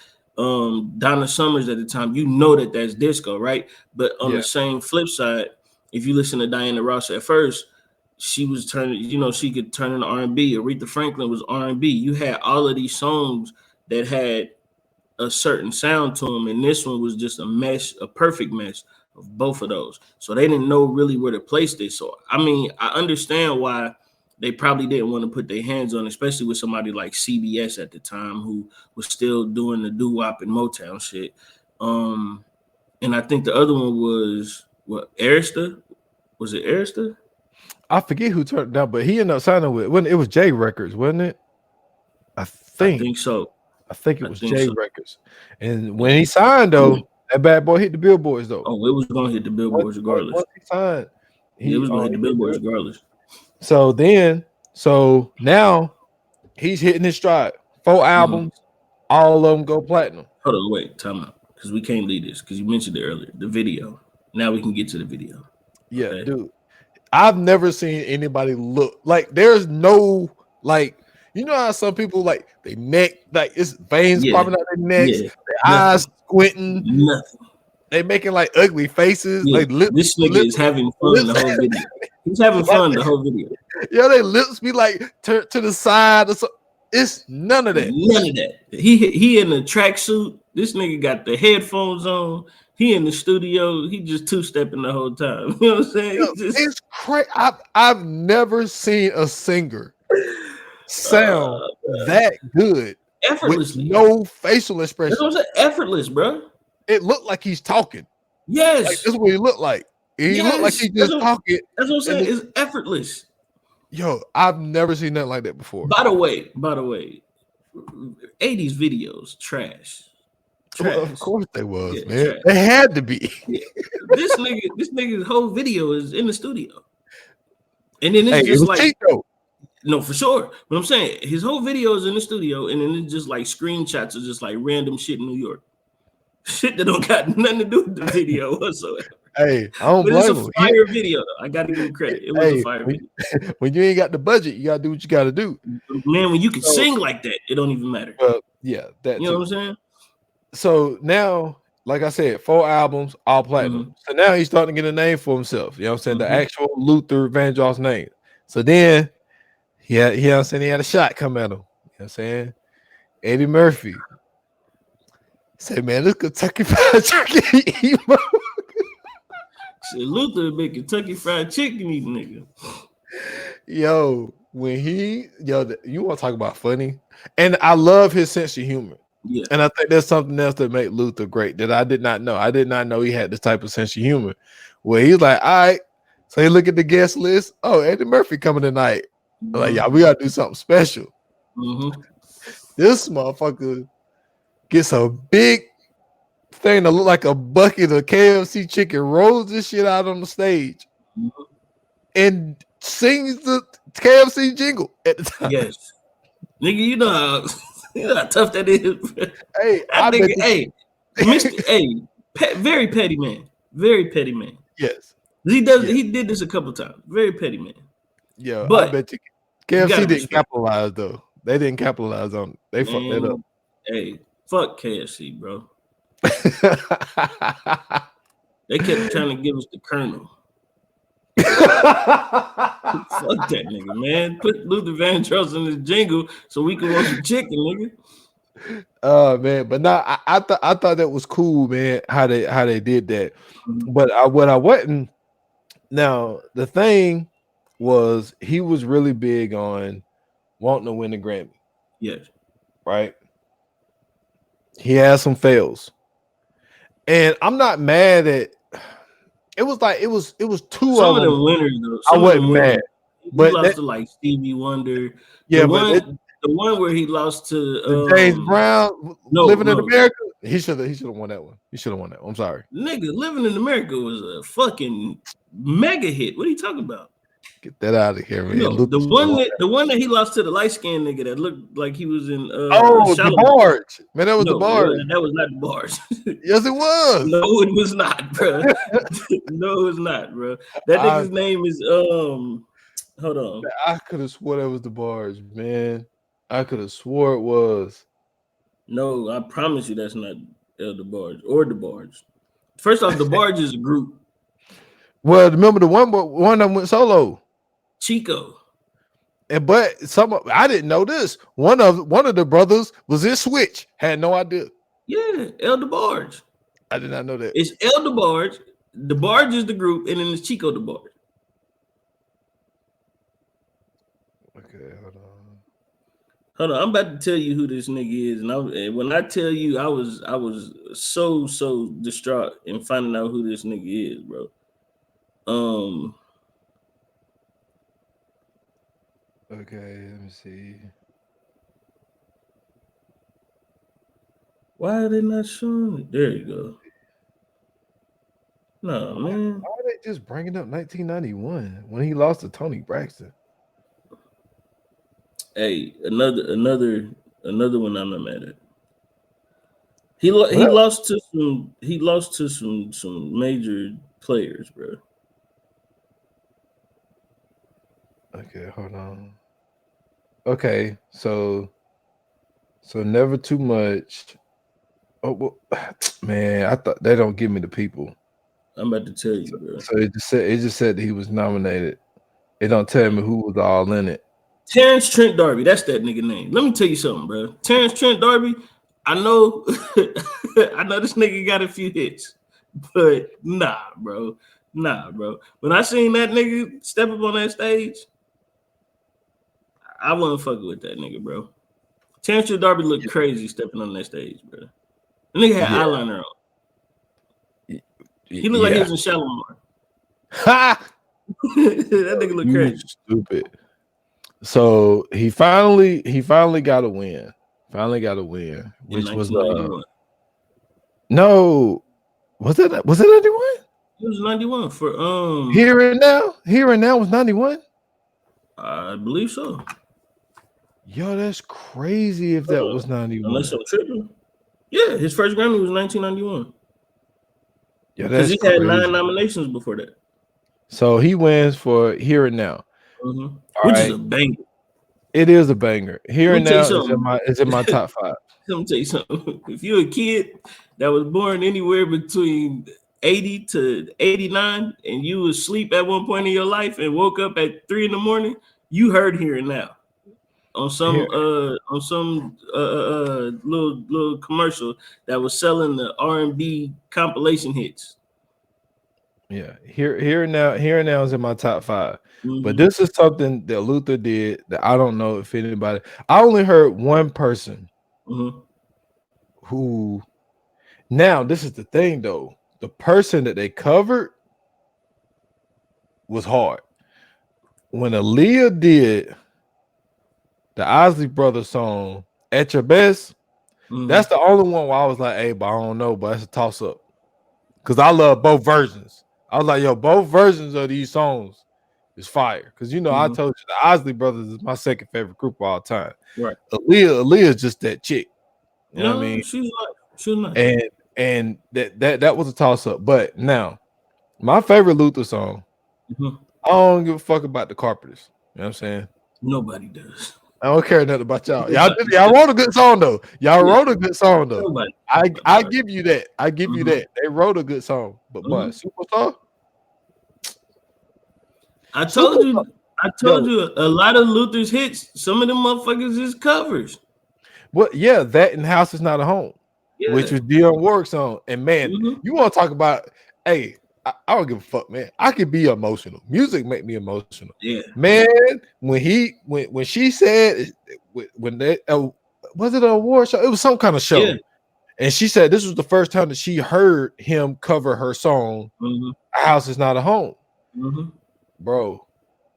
Donna Summers at the time, you know that that's disco, right? But on the same flip side, if you listen to Diana Ross at first, she was turning, you know, she could turn into R&B. Aretha Franklin was R&B. You had all of these songs that had a certain sound to them, and this one was just a mesh, a perfect mesh of both of those. So they didn't know really where to place this. So I mean, I understand why they probably didn't want to put their hands on, especially with somebody like CBS at the time who was still doing the doo-wop and Motown shit. And I think the other one was what, Arista? Was it Arista? I forget who turned it down, but he ended up signing with it was J Records, wasn't it? I think so. I think it was J Records. And when he signed though, that bad boy hit the billboards though. Oh, it was gonna hit the billboards regardless. Once he signed, it was gonna hit the billboards regardless. So now he's hitting his stride. 4 albums, all of them go platinum. Hold on, wait, time out, because we can't leave this because you mentioned it earlier. The video. Now we can get to the video. Yeah, okay. Dude. I've never seen anybody look like there's no like, you know how some people like they neck, like it's veins popping out their necks, their eyes squinting, nothing. They making like ugly faces. Like this nigga is having fun the whole video. He's having fun the whole video. Yeah, they lips be like turned to the side or something. It's none of that. None of that. He in the tracksuit. This nigga got the headphones on. He in the studio. He just two-stepping the whole time. You know what I'm saying? It's crazy. I've never seen a singer sound that good, effortlessly, with no facial expression. That's what I'm saying. Effortless, bro. It looked like he's talking. Yes, like, that's what he looked like. He looked like he just talking. That's what I'm saying. It's effortless. Yo, I've never seen nothing like that before. By the way, 80s videos, trash. Well, of course they was, Yeah, man. trash. They had to be. Yeah. This nigga's whole video is in the studio. And then it's Hey, it just was like, cheap though. no, for sure. But I'm saying his whole video is in the studio, and then it's just like screenshots of just like random shit in New York. Shit that don't got nothing to do with the video whatsoever. Hey, I don't But it's blame a him. fire video, though. I gotta give him credit. It was a fire video. When you ain't got the budget, you gotta do what you gotta do. Man, when you can sing like that, it don't even matter. Yeah, that You know what I'm saying? So now, like I said, 4 albums, all platinum. So now he's starting to get a name for himself. You know what I'm saying? The actual Luther Vandross name. So then he had a shot come at him. You know what I'm saying? Eddie Murphy. Say, man, this Kentucky Fried Chicken emo. Shit, Luther big Kentucky Fried Chicken eating nigga. Yo, you want to talk about funny? And I love his sense of humor. Yeah. And I think there's something else that made Luther great that I did not know. I did not know he had this type of sense of humor where he's like, all right. So he look at the guest list. Oh, Eddie Murphy coming tonight. Like, yeah, we gotta do something special. This motherfucker gets a big thing that look like a bucket of KFC chicken, rolls this shit out on the stage, and sings the KFC jingle at the time. Yes. Nigga, you know how tough that is. Hey, very petty man. Very petty man. Yes. He did this a couple times. Very petty man. Yeah, but I bet you KFC didn't capitalize though. They didn't capitalize on it. They fucked that up. Hey, fuck KFC, bro. They kept trying to give us the Colonel. Fuck that nigga, man. Put Luther Vandross in this jingle so we can watch some chicken, nigga. Oh man, but nah, I thought that was cool, man. How they did that, but what I wasn't. Now the thing was, he was really big on wanting to win the Grammy. Yes, right. He had some fails, and I'm not mad at. It was two some of them winners though. I wasn't mad, but he lost to like Stevie Wonder. Yeah, the one where he lost to James Brown, Living in America. He should have won that one. He should have won that one. I'm sorry. Nigga, Living in America was a fucking mega hit. What are you talking about? Get that out of here, man. No, the one that he lost to the light skinned nigga that looked like he was in the Barge. Man, that was the Barge. That was not the Barge. Yes, it was. No, it was not, bro. No, it was not, bro. That nigga's name is hold on. I could have swore that was the Barge, man. I could have swore it was. No, I promise you that's not El DeBarge or the Barge. First off, the Barge is a group. Well, remember the one that went solo? Chico. But I didn't know this. One of the brothers was in Switch. Had no idea. Yeah, El DeBarge. I did not know that. It's El DeBarge. The Barge is the group, and then it's Chico DeBarge. Okay, Hold on, I'm about to tell you who this nigga is, and when I tell you, I was so distraught in finding out who this nigga is, bro. Okay, let me see. Why are they not showing it? There you go. No, man. Why are they just bringing up 1991 when he lost to Tony Braxton? Hey, another one I'm not mad at. He lost to some major players, bro. Okay, hold on. Okay, so never too much. Oh well, man, I thought they don't give me the people. I'm about to tell you, bro. So it just said that he was nominated. It don't tell me who was all in it. Terrence Trent D'Arby, that's that nigga name. Let me tell you something, bro. Terrence Trent D'Arby, I know this nigga got a few hits, but nah, bro. When I seen that nigga step up on that stage, I wasn't fucking with that nigga, bro. Terrence Trent D'Arby looked crazy stepping on that stage, bro. The nigga had eyeliner on. He looked like he was in Shalimar. Ha! That nigga look crazy. Stupid. So he finally got a win. Finally got a win, in which was 1991. no, was it 91? It was 91 for Here and Now was 91. I believe so. Yo, that's crazy if that was 91. Unless I'm tripping. Yeah, his first Grammy was 1991. Yeah, Because that's he had crazy. 9 nominations before that. So he wins for Here and Now. Which is a banger. It is a banger. Here Let and me tell Now you is in my top 5. Let me tell you something. If you're a kid that was born anywhere between 80 to 89 and you was asleep at one point in your life and woke up at 3 in the morning, you heard Here and Now on some little commercial that was selling the R&B compilation hits. Yeah, Here and Now is in my top 5. But this is something that Luther did that I don't know if anybody. I only heard one person who. Now this is the thing though. The person that they covered was hard. When Aaliyah did the Isley Brothers song "At Your Best," that's the only one where I was like, "Hey, but I don't know, but it's a toss up." Because I love both versions. I was like, "Yo, both versions of these songs is fire." Because I told you the Isley Brothers is my second favorite group of all time. Right. Aaliyah is just that chick. You know what I mean? She's nice. And that was a toss up. But now, my favorite Luther song, I don't give a fuck about the Carpenters. You know what I'm saying? Nobody does. I don't care nothing about y'all. Y'all wrote a good song though. Nobody. I give you that. I give you that. They wrote a good song. But boy, Superstar. I told you a lot of Luther's hits, some of them motherfuckers is covers. Well, yeah, that and House Is Not a Home, which was Dionne Warwick's song. And man, you want to talk about, hey, I don't give a fuck, man. I could be emotional. Music make me emotional. Yeah, man. When she said when they was it an award show? It was some kind of show, and she said this was the first time that she heard him cover her song. A House Is Not a Home, bro.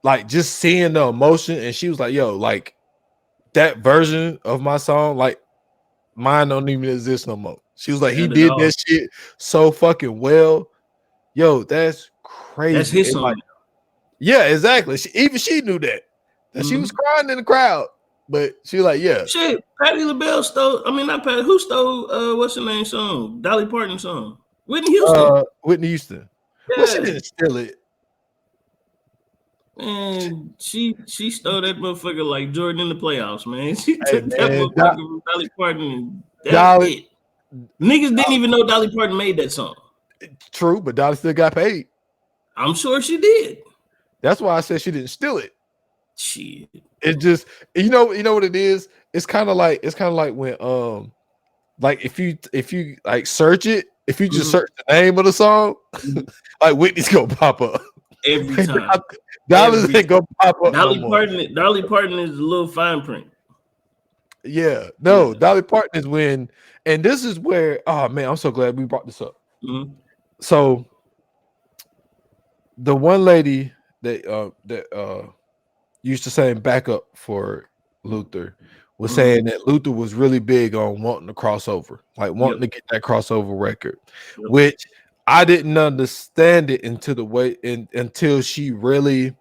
Like just seeing the emotion, and she was like, "Yo, like that version of my song, like mine don't even exist no more." She was like, "He did that shit so fucking well." Yo, that's crazy. That's his song. Like, yeah, exactly. She knew that. She was crying in the crowd, but she was like, yeah. Shit, Patti LaBelle stole. I mean, not Patti. Who stole? What's her name? Song? Dolly Parton song. Whitney Houston. Whitney Houston. Yeah. Well, she didn't steal it. Man, she stole that motherfucker like Jordan in the playoffs, man. She took that motherfucker from Dolly Parton. Niggas didn't even know Dolly Parton made that song. True, but Dolly still got paid. I'm sure she did. That's why I said she didn't steal it. Shit. It just you know what it is? It's kind of like when like if you like search it, if you just search the name of the song, like Whitney's gonna pop up. Every time. Dolly's ain't gonna pop up. Dolly Parton is a little fine print. Yeah, no, Dolly Parton is when, and this is where, oh man, I'm so glad we brought this up. So the one lady that used to sing backup for Luther was saying that Luther was really big on wanting to crossover, like wanting to get that crossover record, which I didn't understand it until she really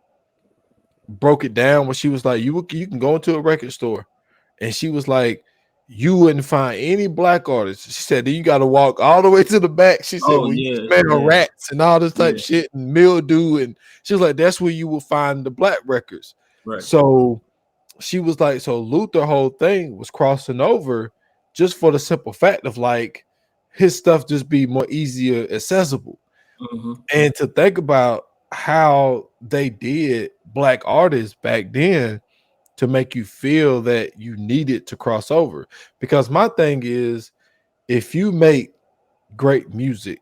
broke it down. When she was like, you can go into a record store, and she was like, you wouldn't find any black artists. She said, then you got to walk all the way to the back. She said, you smell rats and all this type of shit and mildew. And she was like, that's where you will find the black records. Right. So she was like, so Luther whole thing was crossing over just for the simple fact of like his stuff just be more easier accessible. And to think about how they did black artists back then to make you feel that you needed to cross over. Because my thing is, if you make great music,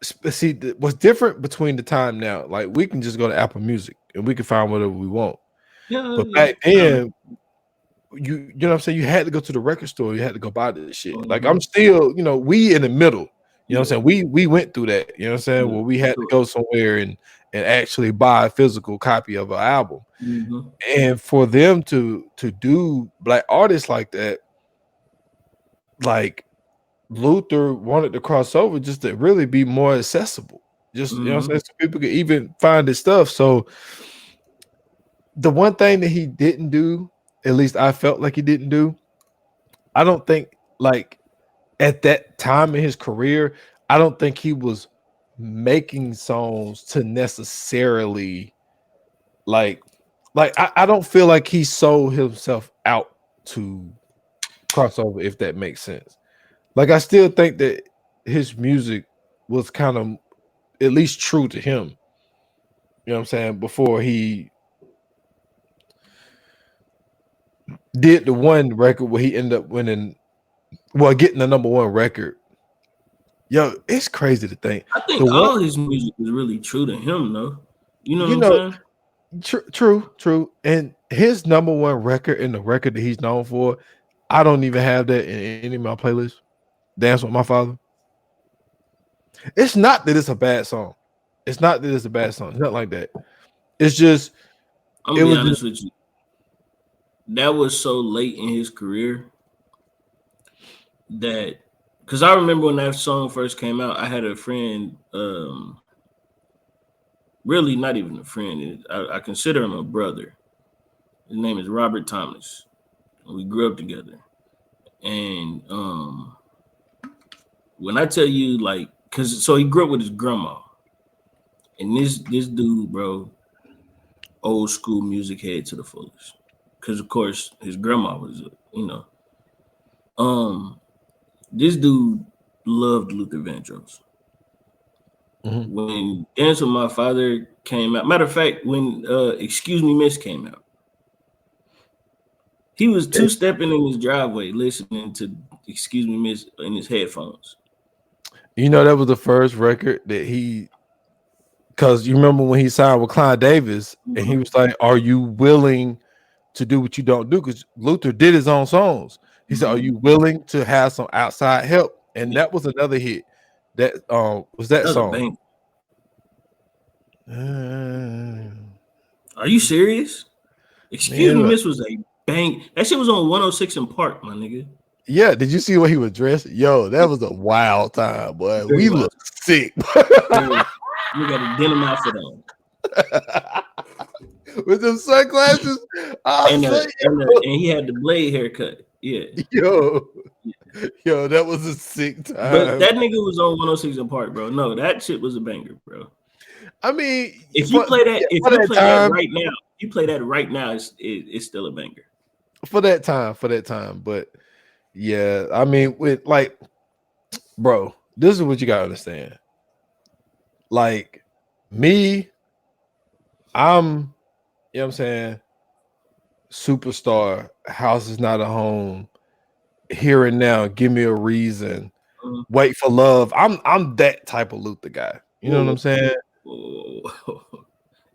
see what's different between the time now, like we can just go to Apple Music and we can find whatever we want. But back then, you know what I'm saying, you had to go to the record store, you had to go buy this shit. Like I'm still, we in the middle. You know what I'm saying? We went through that, you know what I'm saying? Where we had to go somewhere and actually buy a physical copy of an album. Mm-hmm. And for them to do black artists like that, like Luther wanted to cross over just to really be more accessible. Just you know what I'm saying, so people could even find his stuff. So the one thing that he didn't do, at least I felt like he didn't do, I don't think like at that time in his career, I don't think he was making songs to necessarily like I don't feel like he sold himself out to crossover, if that makes sense. Like I still think that his music was kind of at least true to him. You know what I'm saying? Before he did the one record where he ended up winning, well, getting the #1 record. Yo, it's crazy to think. I think all his music is really true to him, though. You know what I'm saying? True. And his #1 record and the record that he's known for, I don't even have that in any of my playlists. Dance with My Father. It's not that it's a bad song. It's not that it's a bad song. It's not like that. It's just I'm gonna be honest with you. That was so late in his career that, because I remember when that song first came out, I had a friend, really not even a friend. I consider him a brother. His name is Robert Thomas. We grew up together. And when I tell you, like, so he grew up with his grandma. And this dude, bro, old school music head to the fullest. Because, of course, his grandma was, this dude loved Luther Vandross. Mm-hmm. When Dance with My Father came out, matter of fact, when Excuse Me Miss came out, he was two-stepping in his driveway listening to Excuse Me Miss in his headphones. You know, that was the first record that he, because you remember when he signed with Clive Davis, and he was like, "Are you willing to do what you don't do?" Because Luther did his own songs. He said, "Are you willing to have some outside help?" And that was another hit. That was that song. Are you serious? Excuse Me Miss was a bang. That shit was on 106 in Park, my nigga. Yeah, did you see what he was dressed? Yo, that was a wild time, boy. We look sick. You got a denim outfit on. With them sunglasses. And he had the blade haircut. Yeah. Yo, that was a sick time. But that nigga was on 106 in Park, bro. No, that shit was a banger, bro. I mean, if you play that, that right now, you play that right now, it's still a banger. For that time. But yeah, I mean, with like, bro, this is what you gotta understand. Like me, I'm, you know what I'm saying, superstar, house is not a home, here and now, give me a reason, wait for love. I'm that type of Luther guy. You know what I'm saying?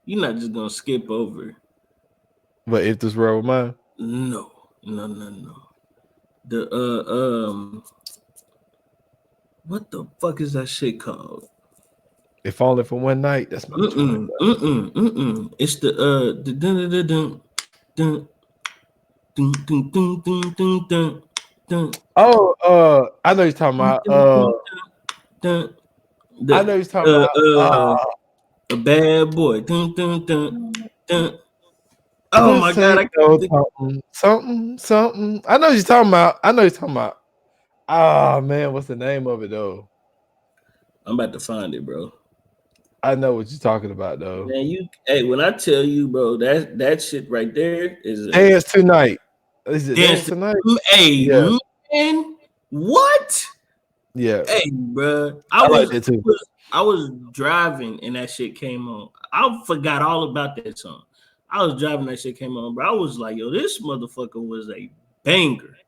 You're not just gonna skip over. But If This World Were Mine? No. The what the fuck is that shit called? If Only for One Night. That's my joint. It's the I know you're talking about I know you're talking about A Bad Boy. Oh my god, I something. I know you're talking about. Ah man, what's the name of it though? I'm about to find it, bro. I know what you're talking about though. Man, when I tell you, bro, that shit right there is Dance Tonight. Is it Dance Tonight? Hey, yeah. Man, what? Yeah. Hey, bro. I was driving and that shit came on. I forgot all about that song. I was driving, that shit came on, bro. I was like, yo, this motherfucker was a banger.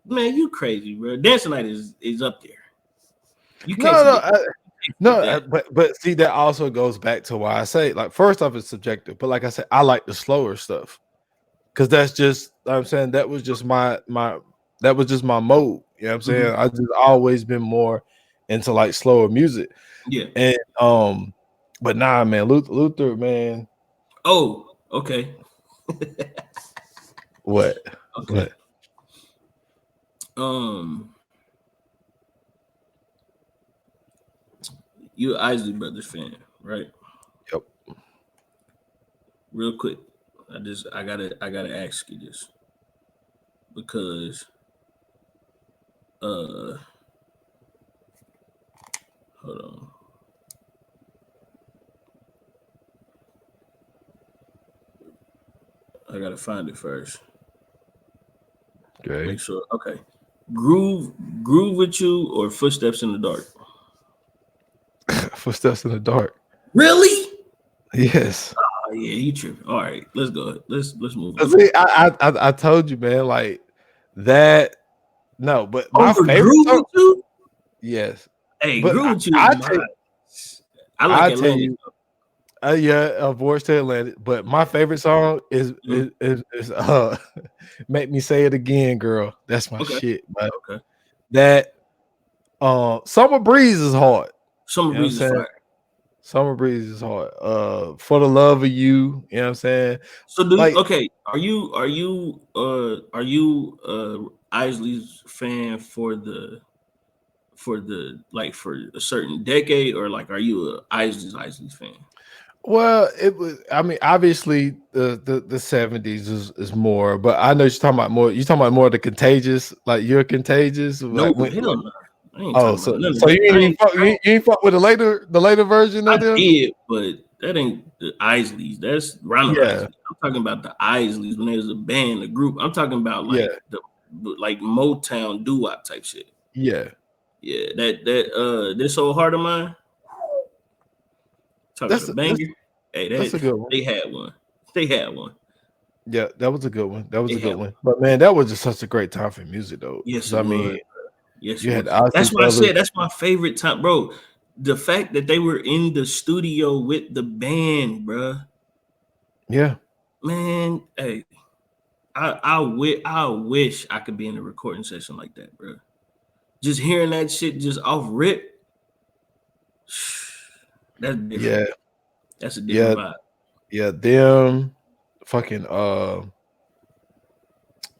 Man, you crazy, bro. Dance Tonight is up there. You can't but see, that also goes back to why I say, like, first off, it's subjective. But like I said, I like the slower stuff. Because that's just, I'm saying, that was just my mode. You know what I'm saying? I just always been more into like slower music. Yeah. And but nah, man, Luther, man. Oh, okay. What? Okay. What? You Isley Brothers fan, right? Yep. Real quick, I gotta ask you this because hold on. I gotta find it first. Okay. Make sure. Okay. Groove with you or Footsteps in the Dark? Footsteps in the Dark. Really? Yes. Oh yeah, you tripping. All right, let's go. Let's move on. See, I told you, man, like that. No, but my Over favorite Groove song, with you? yes. Hey, But Groove with you I is tell, mine. I like I tell Atlantic. you, yeah, Voice to Atlantic. But my favorite song is Mhm. is Make Me Say It Again, girl. That's my Okay. shit. But Okay. that Summer Breeze is hard. Summer You know what I'm Breeze is saying? fire. Summer Breeze is hard. For the Love of You, you know what I'm saying? So do you, Like, okay? Are you Isley's fan for the like for a certain decade, or like are you a Isley's fan? well, it was. I mean, obviously, the 70s is more, but I know you're talking about more. You're talking about more of the Contagious, like you're Contagious, No, like when. hell no. I ain't Oh, talking about none of so that. you ain't even fuck, you ain't fuck with the later version I of them. did, but that ain't the Isleys. That's Ronald Yeah, Isley. I'm talking about the Isleys when there's a band, a group. I'm talking about yeah, like the like Motown doo-wop type shit. yeah. Yeah, that this old heart of mine. Talk about a That's banger. Hey, that's a that good one. they had one. They had one. Yeah, that was a good one. That was They a good had one. one. But man, that was just such a great time for music, though. Yes, Because it I was. mean, Yes, you it had was. the Ozzy That's why I Brothers. said that's my favorite time, bro. The fact that they were in the studio with the band, bro. Yeah, Man, hey, I wish I could be in a recording session like that, bro. Just hearing that shit just off rip, that's different. yeah, That's a yeah, different vibe. yeah. Them, fucking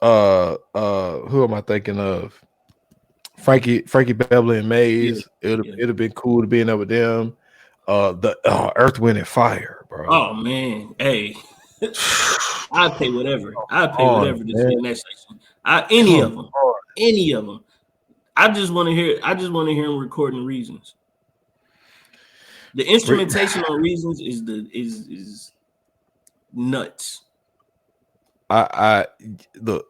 who am I thinking of? Frankie Beverly and Yeah, Mays. It'd yeah. have been cool to be in there with them. The Earth, Wind, and Fire, bro. Oh man, hey, I'd pay whatever. I'd pay On whatever to man, see in that section. Any come of them, on. any of them. I just want to hear. I just want to hear him recording Reasons. The instrumentation on Reasons is nuts. I look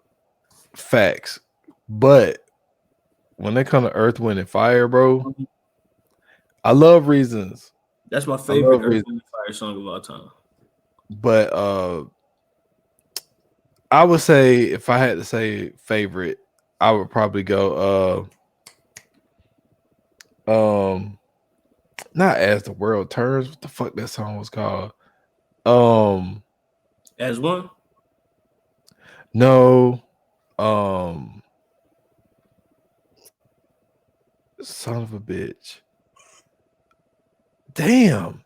facts, but when they come to Earth, Wind, and Fire, bro, I love Reasons. That's my I favorite love Earth, Reasons, Wind, and Fire song of all time. but I would say if I had to say favorite, I would probably go not As the World Turns. What the fuck that song was called? As one. No, son of a bitch. Damn.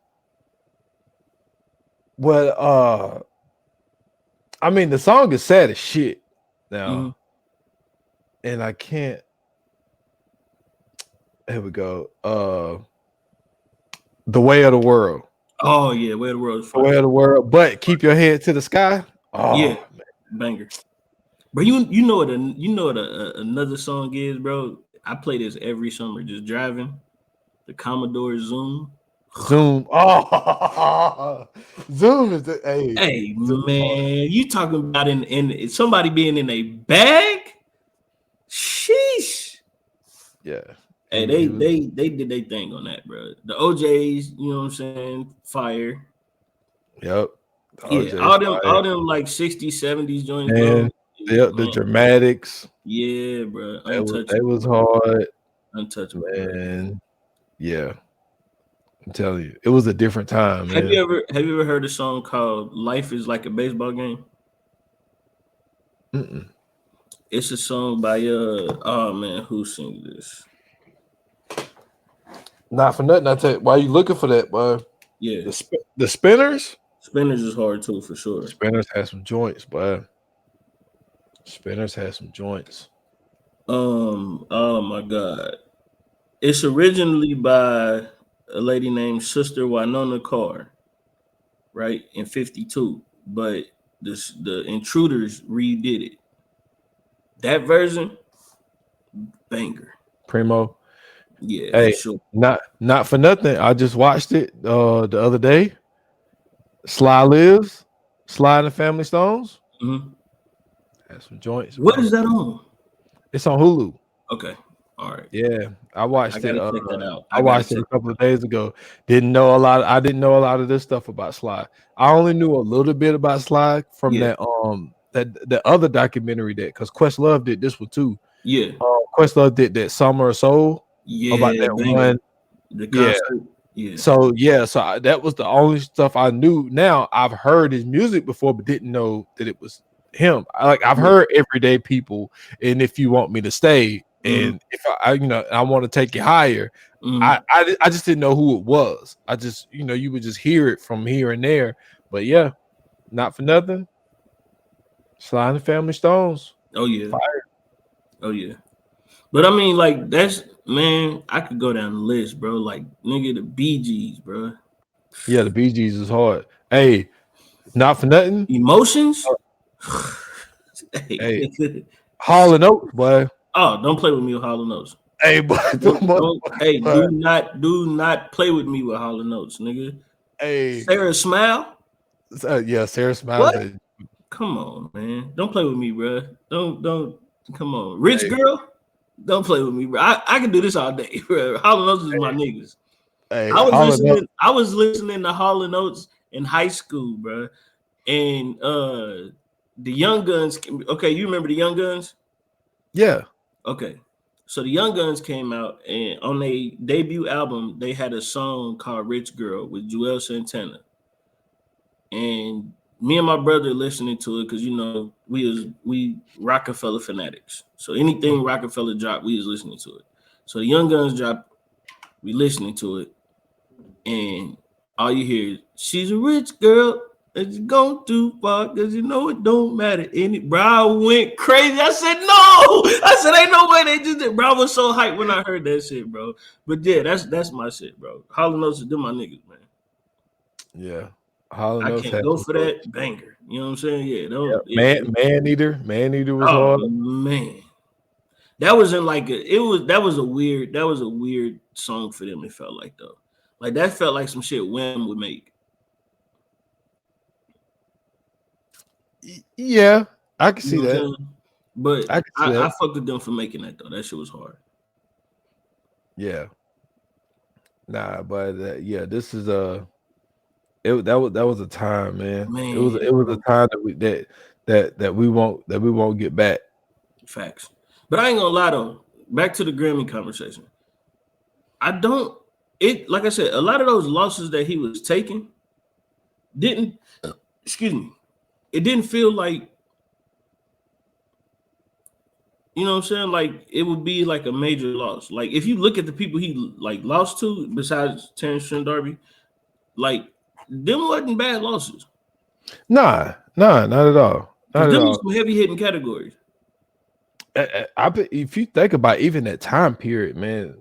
Well, I mean the song is sad as shit now, and I can't. Here we go. The Way of the World. Oh yeah, Where the World is The Way Fire. of the World. But Keep Your Head to the Sky. Oh, Yeah, man. banger. But you know what another song is, bro. I play this every summer just driving. The Commodore Zoom. Zoom. Oh, Zoom is the hey. Hey Zoom hard. man, you talking about in somebody being in a bag? Sheesh. Yeah. Hey, they did their thing on that, bro. The OJs, you know what I'm saying? Fire. Yep. Yeah, all them like 60s, 70s joints, bro. And the Man, Dramatics. yeah, bro. They was Untouchable. hard. Untouchable, bro. Man. Yeah. I'm telling you, it was a different time, Have man. you ever heard a song called "Life Is Like a Baseball Game"? Mm-mm. It's a song by oh man, who sings this? Not for nothing. I tell you, why you looking for that, boy? Yeah, The spinners. Spinners is hard too for sure. Spinners has some joints, boy. Spinners has some joints. Oh my god. It's originally by a lady named Sister Winona Carr, right? In 52. But the Intruders redid it. That version, banger. Primo. Yeah, Hey, for sure. not for nothing. I just watched it the other day. Sly Lives, Sly and the Family Stones. Mhm. Has some joints. What bro. is that on? It's on Hulu. Okay. All right. Yeah, I watched I gotta it. check that out. I watched it a couple of days ago. Didn't know a lot. I didn't know a lot of this stuff about Sly. I only knew a little bit about Sly from that the other documentary that because Questlove did this one too. Yeah. Questlove did that Summer of Soul. Yeah. About that banger. one. The concert. Yeah. So that was the only stuff I knew. Now I've heard his music before, but didn't know that it was him. I've heard Everyday People, and If You Want Me to Stay, and if I I want to take you higher. I just didn't know who it was. I just you would just hear it from here and there. But yeah, not for nothing. Sly and the Family Stones. Oh yeah. Fire. Oh yeah. But I mean, like that's man, I could go down the list, bro. Like nigga, the Bee Gees, bro. Yeah, the Bee Gees is hard. Hey, not for nothing. Emotions. Hey, Hall and Oates, boy. Oh, don't play with me with Hall and Oates. Hey, boy, do not play with me with Hall and Oates, nigga. Hey, Sarah Smile. Yeah, Sarah Smile. Come on, man. Don't play with me, bro. Don't. Come on, Rich Girl. Don't play with me, bro. I can do this all day, bro. Hall and Oates is my niggas. Hey, I was listening to Hall and Oates in high school, bro, and the Young Guns. Okay, you remember the Young Guns? Yeah. Okay, so the Young Guns came out, and on their debut album, they had a song called "Rich Girl" with Joel Santana, and me and my brother listening to it because we Rockefeller fanatics. So anything Rockefeller dropped, we was listening to it. So the Young Guns dropped, we listening to it, and all you hear is she's a rich girl and she's gone too far because it don't matter. Bro, I went crazy. I said no. I said ain't no way they just did. Bro, I was so hyped when I heard that shit, bro. But yeah, that's my shit, bro. Hall and Oates is them my niggas, man. Yeah. I can't go for that banger. You know what I'm saying? Yeah. Man Eater was hard. Man. That was in like that was a weird song for them, it felt like though. Like that felt like some shit Wham would make. Yeah, I can see that. But I fucked with them for making that though. That shit was hard. Yeah. Nah, but this is that was a time, man. It was a time that we won't get back. Facts. But I ain't gonna lie though. Back to the Grammy conversation. Like I said, a lot of those losses that he was taking it didn't feel like, you know what I'm saying? Like it would be like a major loss. Like if you look at the people he like lost to, besides Terrence Trent D'Arby, like them wasn't bad losses. Nah, not at all. Not at all. Some heavy hitting categories. If you think about even that time period, man,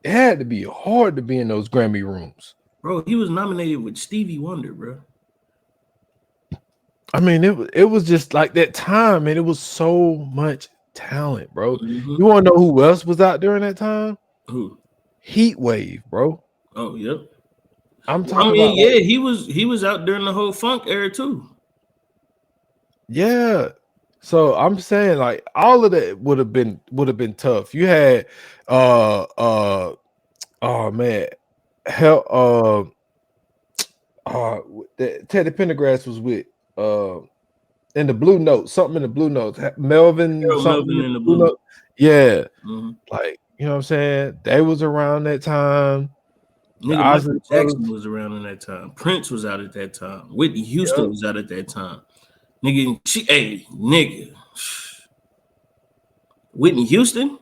it had to be hard to be in those Grammy rooms. Bro, he was nominated with Stevie Wonder, bro. I mean, it was just like that time, and it was so much talent, bro. Mm-hmm. You want to know who else was out during that time? Who? Heat Wave, bro. Oh, yep. He was out during the whole funk era too. Yeah. So I'm saying like all of that would have been tough. You had oh man, hell Teddy Pendergrass was with in the Blue Notes, something in the Blue Notes. Melvin in the Blue Notes. Yeah. Mm-hmm. Like, you know what I'm saying? They was around that time. Michael Jackson was around in that time. Prince was out at that time. Whitney Houston was out at that time. Nigga. Whitney Houston?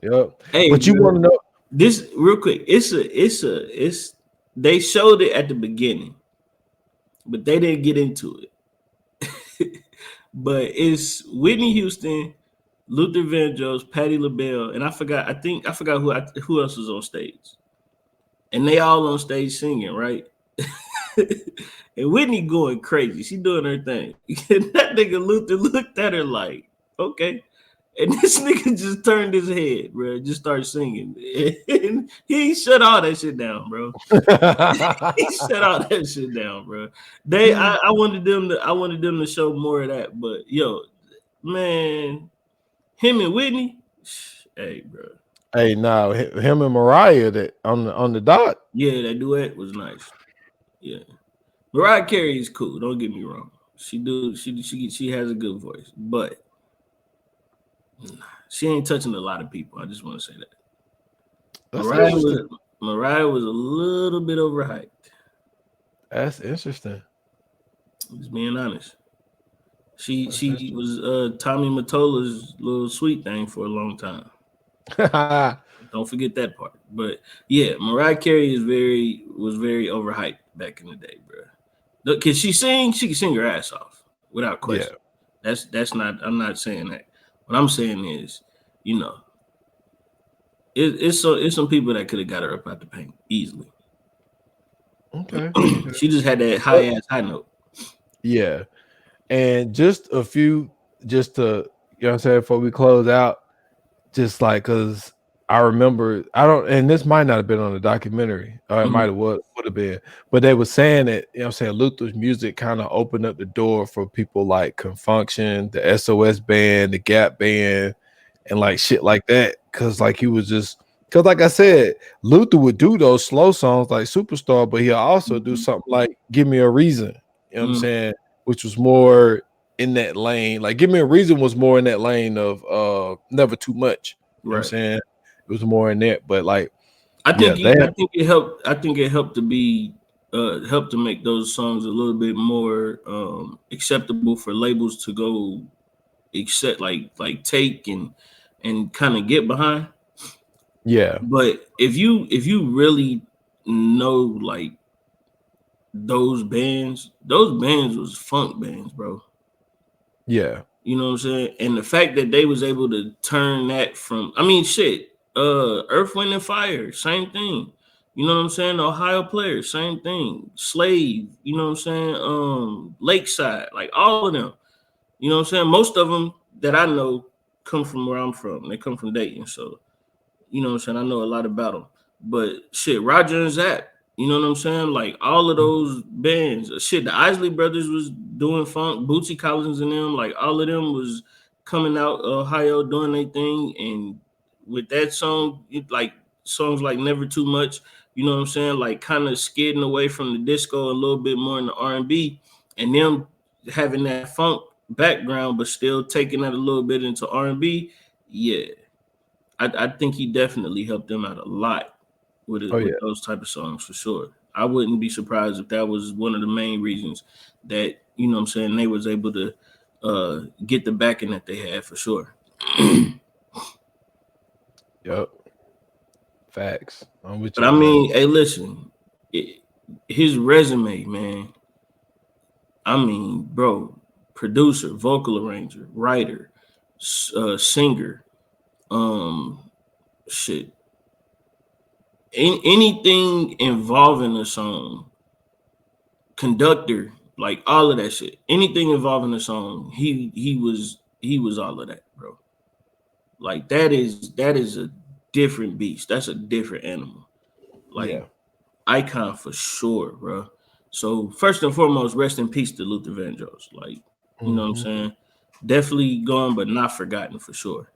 Yep. Hey, but you want to know, This real quick. It's they showed it at the beginning, but they didn't get into it. But it's Whitney Houston, Luther Vandross, Patti LaBelle, and I forgot. I forgot who else was on stage, and they all on stage singing, right? And Whitney going crazy. She doing her thing. And that nigga Luther looked at her like, okay. And this nigga just turned his head, bro. Just started singing. And he shut all that shit down, bro. He shut all that shit down, bro. I wanted them to show more of that, but yo, man, him and Whitney, hey, bro. Hey, now him and Mariah that on the dot. Yeah, that duet was nice. Yeah, Mariah Carey is cool. Don't get me wrong. She has a good voice, but she ain't touching a lot of people. I just want to say that. Mariah was a little bit overhyped. That's interesting. Just being honest. She was Tommy Mottola's little sweet thing for a long time. Don't forget that part. But yeah, Mariah Carey was very overhyped back in the day, bro. Can she sing? She can sing her ass off without question. Yeah. That's not. I'm not saying that. What I'm saying is, you know, it's some people that could have got her up out the paint easily. Okay. She just had that high note. Yeah. And just a few, just to, you know what I'm saying, before we close out, just like, because I remember, and this might not have been on the documentary, or it might have would have been, but they were saying that, you know what I'm saying, Luther's music kind of opened up the door for people like Confunction, the SOS band, the Gap band, and like shit like that. Because like he was just, because like I said, Luther would do those slow songs like Superstar, but he'll also do something like Give Me a Reason, you know what I'm saying, which was more in that lane. Like Give Me a Reason was more in that lane of Never Too Much. You know what I'm saying? It was more in that, but like I think it helped. I think it helped to be helped to make those songs a little bit more acceptable for labels to go accept, like take and kind of get behind. Yeah. But if you really know like those bands was funk bands, bro. Yeah. You know what I'm saying? And the fact that they was able to turn that from, I mean, shit, Earth, Wind, and Fire, same thing. You know what I'm saying? Ohio Players, same thing. Slave, you know what I'm saying? Lakeside, like all of them. You know what I'm saying? Most of them that I know come from where I'm from. They come from Dayton. So, you know what I'm saying? I know a lot about them. But shit, Roger and Zapp, you know what I'm saying? Like all of those bands, shit, the Isley Brothers was doing funk, Bootsy Collins and them, like all of them was coming out Ohio doing their thing. And with that song, like songs like Never Too Much, you know what I'm saying? Like kind of skidding away from the disco a little bit more in the R&B, and them having that funk background, but still taking that a little bit into R&B. Yeah, I think he definitely helped them out a lot with those type of songs for sure. I wouldn't be surprised if that was one of the main reasons that, you know what I'm saying, they was able to get the backing that they had for sure. Yep. Facts. But I mean, hey, listen, his resume, man. I mean, bro, producer, vocal arranger, writer, singer, shit. Anything involving a song, conductor, like all of that shit. Anything involving a song, he was all of that, bro. Like that is a different beast. That's a different animal. Like icon for sure, bro. So first and foremost, rest in peace to Luther Vandross. Like, you know what I'm saying? Definitely gone, but not forgotten for sure.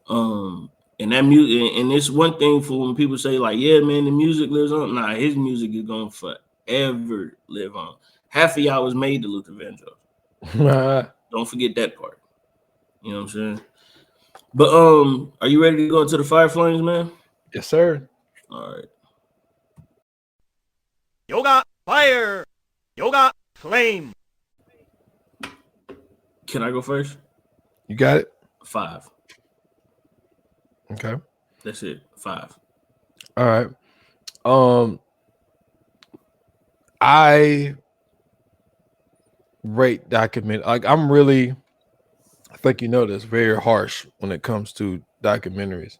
And that music, and it's one thing for when people say, like, yeah, man, the music lives on. Nah, his music is gonna forever live on. Half of y'all was made to Luther Vandross. Don't forget that part. You know what I'm saying? But are you ready to go into the Fire Flames, man? Yes, sir. All right. Yoga Fire, Yoga Flame. Can I go first? You got it. 5. Okay. That's it. 5. All right. I rate document like I'm really, I think you know this, very harsh when it comes to documentaries.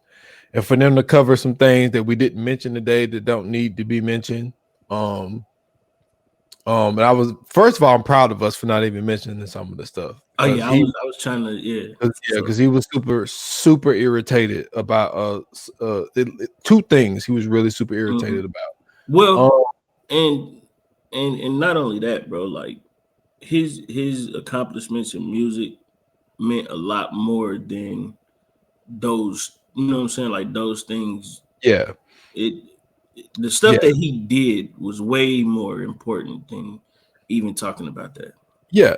And for them to cover some things that we didn't mention today that don't need to be mentioned. And I was, first of all, I'm proud of us for not even mentioning some of the stuff. Oh yeah, I was trying to, yeah. Because he was super irritated about two things he was really super irritated about. Well, and not only that, bro, like his accomplishments in music meant a lot more than those, you know what I'm saying? Like those things. Yeah. The stuff that he did was way more important than even talking about that. Yeah.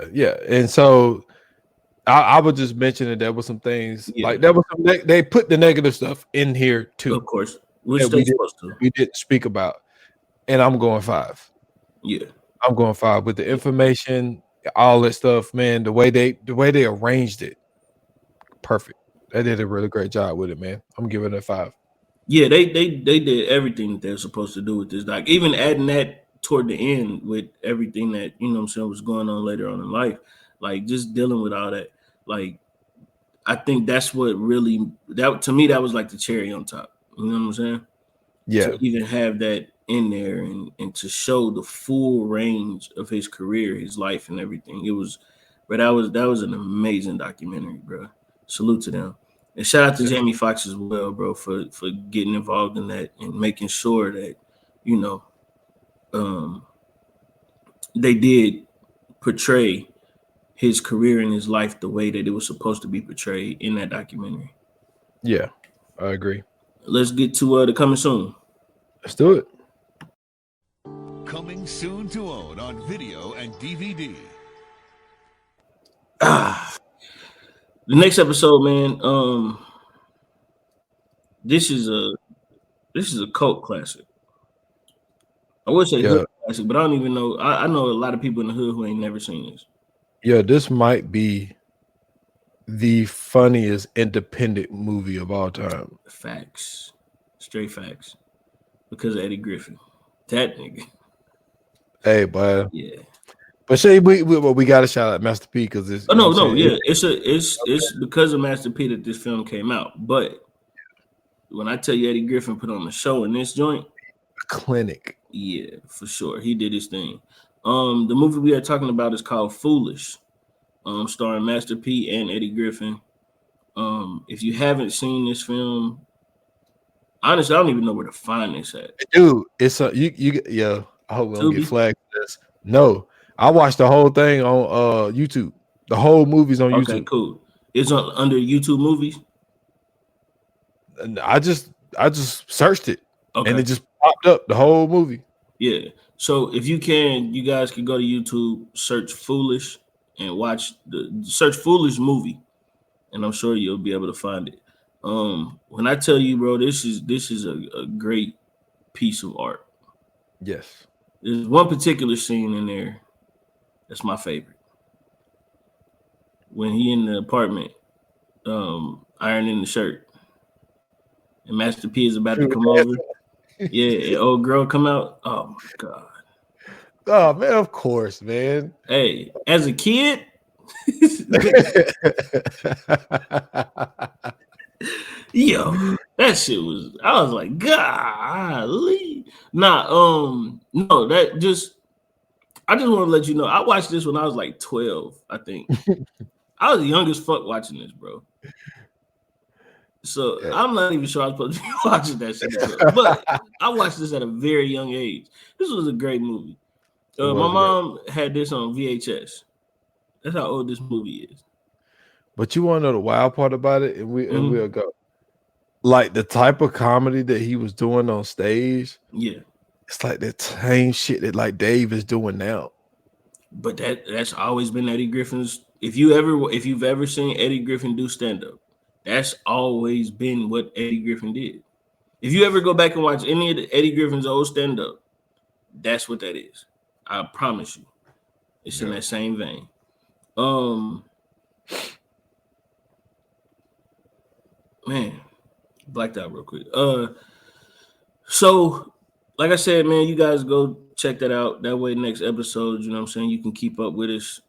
And so I would just mention that there were some things like there was some they put the negative stuff in here too. Of course, which they're supposed to. We didn't speak about, and I'm going 5. Yeah, I'm going 5 with the information, all that stuff, man. The way they arranged it, perfect. They did a really great job with it, man. I'm giving it a 5. Yeah, they did everything that they're supposed to do with this doc. Even adding that toward the end with everything that, you know what I'm saying, was going on later on in life, like just dealing with all that. Like, I think that's what really, that to me, that was like the cherry on top. You know what I'm saying? Yeah. To even have that in there and to show the full range of his career, his life, and everything. It was, but that was an amazing documentary, bro. Salute to them. And shout out to Jamie Foxx as well, bro, for getting involved in that and making sure that, you know, they did portray his career and his life the way that it was supposed to be portrayed in that documentary. Yeah, I agree. Let's get to the coming soon. Let's do it. Coming soon to own on video and DVD. The next episode, man. This is a cult classic. I would say hood classic, but I don't even know. I know a lot of people in the hood who ain't never seen this. Yeah, this might be the funniest independent movie of all time. Facts, straight facts, because of Eddie Griffin. That nigga. Hey, boy. Yeah. But say we got to shout out Master P because it's. Oh no, yeah, it's because of Master P that this film came out. But when I tell you Eddie Griffin put on the show in this joint, clinic. Yeah, for sure, he did his thing. The movie we are talking about is called Foolish, starring Master P and Eddie Griffin. If you haven't seen this film, honestly, I don't even know where to find this at. Dude, it's a yeah. I hope we don't get flagged for this. No, I watched the whole thing on YouTube. The whole movie's on YouTube. Okay, cool. It's under YouTube Movies. And I just searched it, and it just popped up the whole movie. Yeah. So if you guys can go to YouTube, search Foolish, and search Foolish movie, and I'm sure you'll be able to find it. When I tell you, bro, this is a great piece of art. Yes. There's one particular scene in there that's my favorite. When he in the apartment, ironing the shirt, and Master P is about to come over. Yeah, and old girl come out. Oh my god. Oh man, of course, man. Hey, as a kid, yo, that shit was. I was like, golly. No, that just. I just want to let you know. I watched this when I was like 12. I think I was young as fuck watching this, bro. So I'm not even sure I was supposed to be watching that shit, but I watched this at a very young age. This was a great movie. My mom had this on VHS. That's how old this movie is. But you want to know the wild part about it, and we'll go. Like the type of comedy that he was doing on stage. Yeah, it's like the same shit that like Dave is doing now. But that's always been Eddie Griffin's. If you've ever seen Eddie Griffin do stand up, that's always been what Eddie Griffin did. If you ever go back and watch any of Eddie Griffin's old stand up, that's what that is. I promise you, it's in that same vein. Man, blacked out real quick. So, like I said, man, you guys go check that out. That way, next episode, you know what I'm saying, you can keep up with us.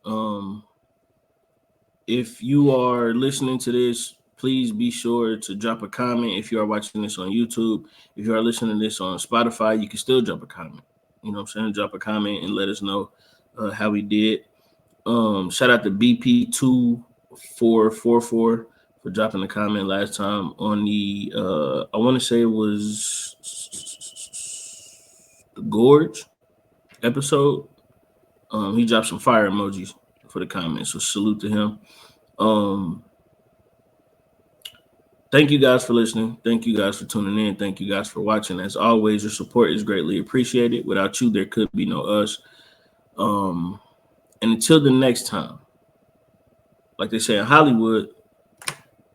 If you are listening to this, please be sure to drop a comment. If you are watching this on YouTube, if you are listening to this on Spotify, you can still drop a comment. You know what I'm saying? Drop a comment and let us know how we did. Shout out to BP2444 for dropping a comment last time on the I want to say it was the Gorge episode. He dropped some fire emojis for the comments, so salute to him. Thank you guys for listening. Thank you guys for tuning in. Thank you guys for watching. As always, your support is greatly appreciated. Without you, there could be no us. And until the next time, like they say in Hollywood,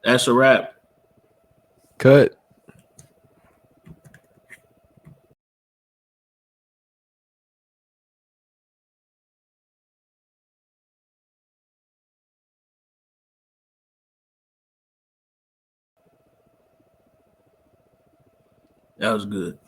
that's a wrap. Cut. That was good.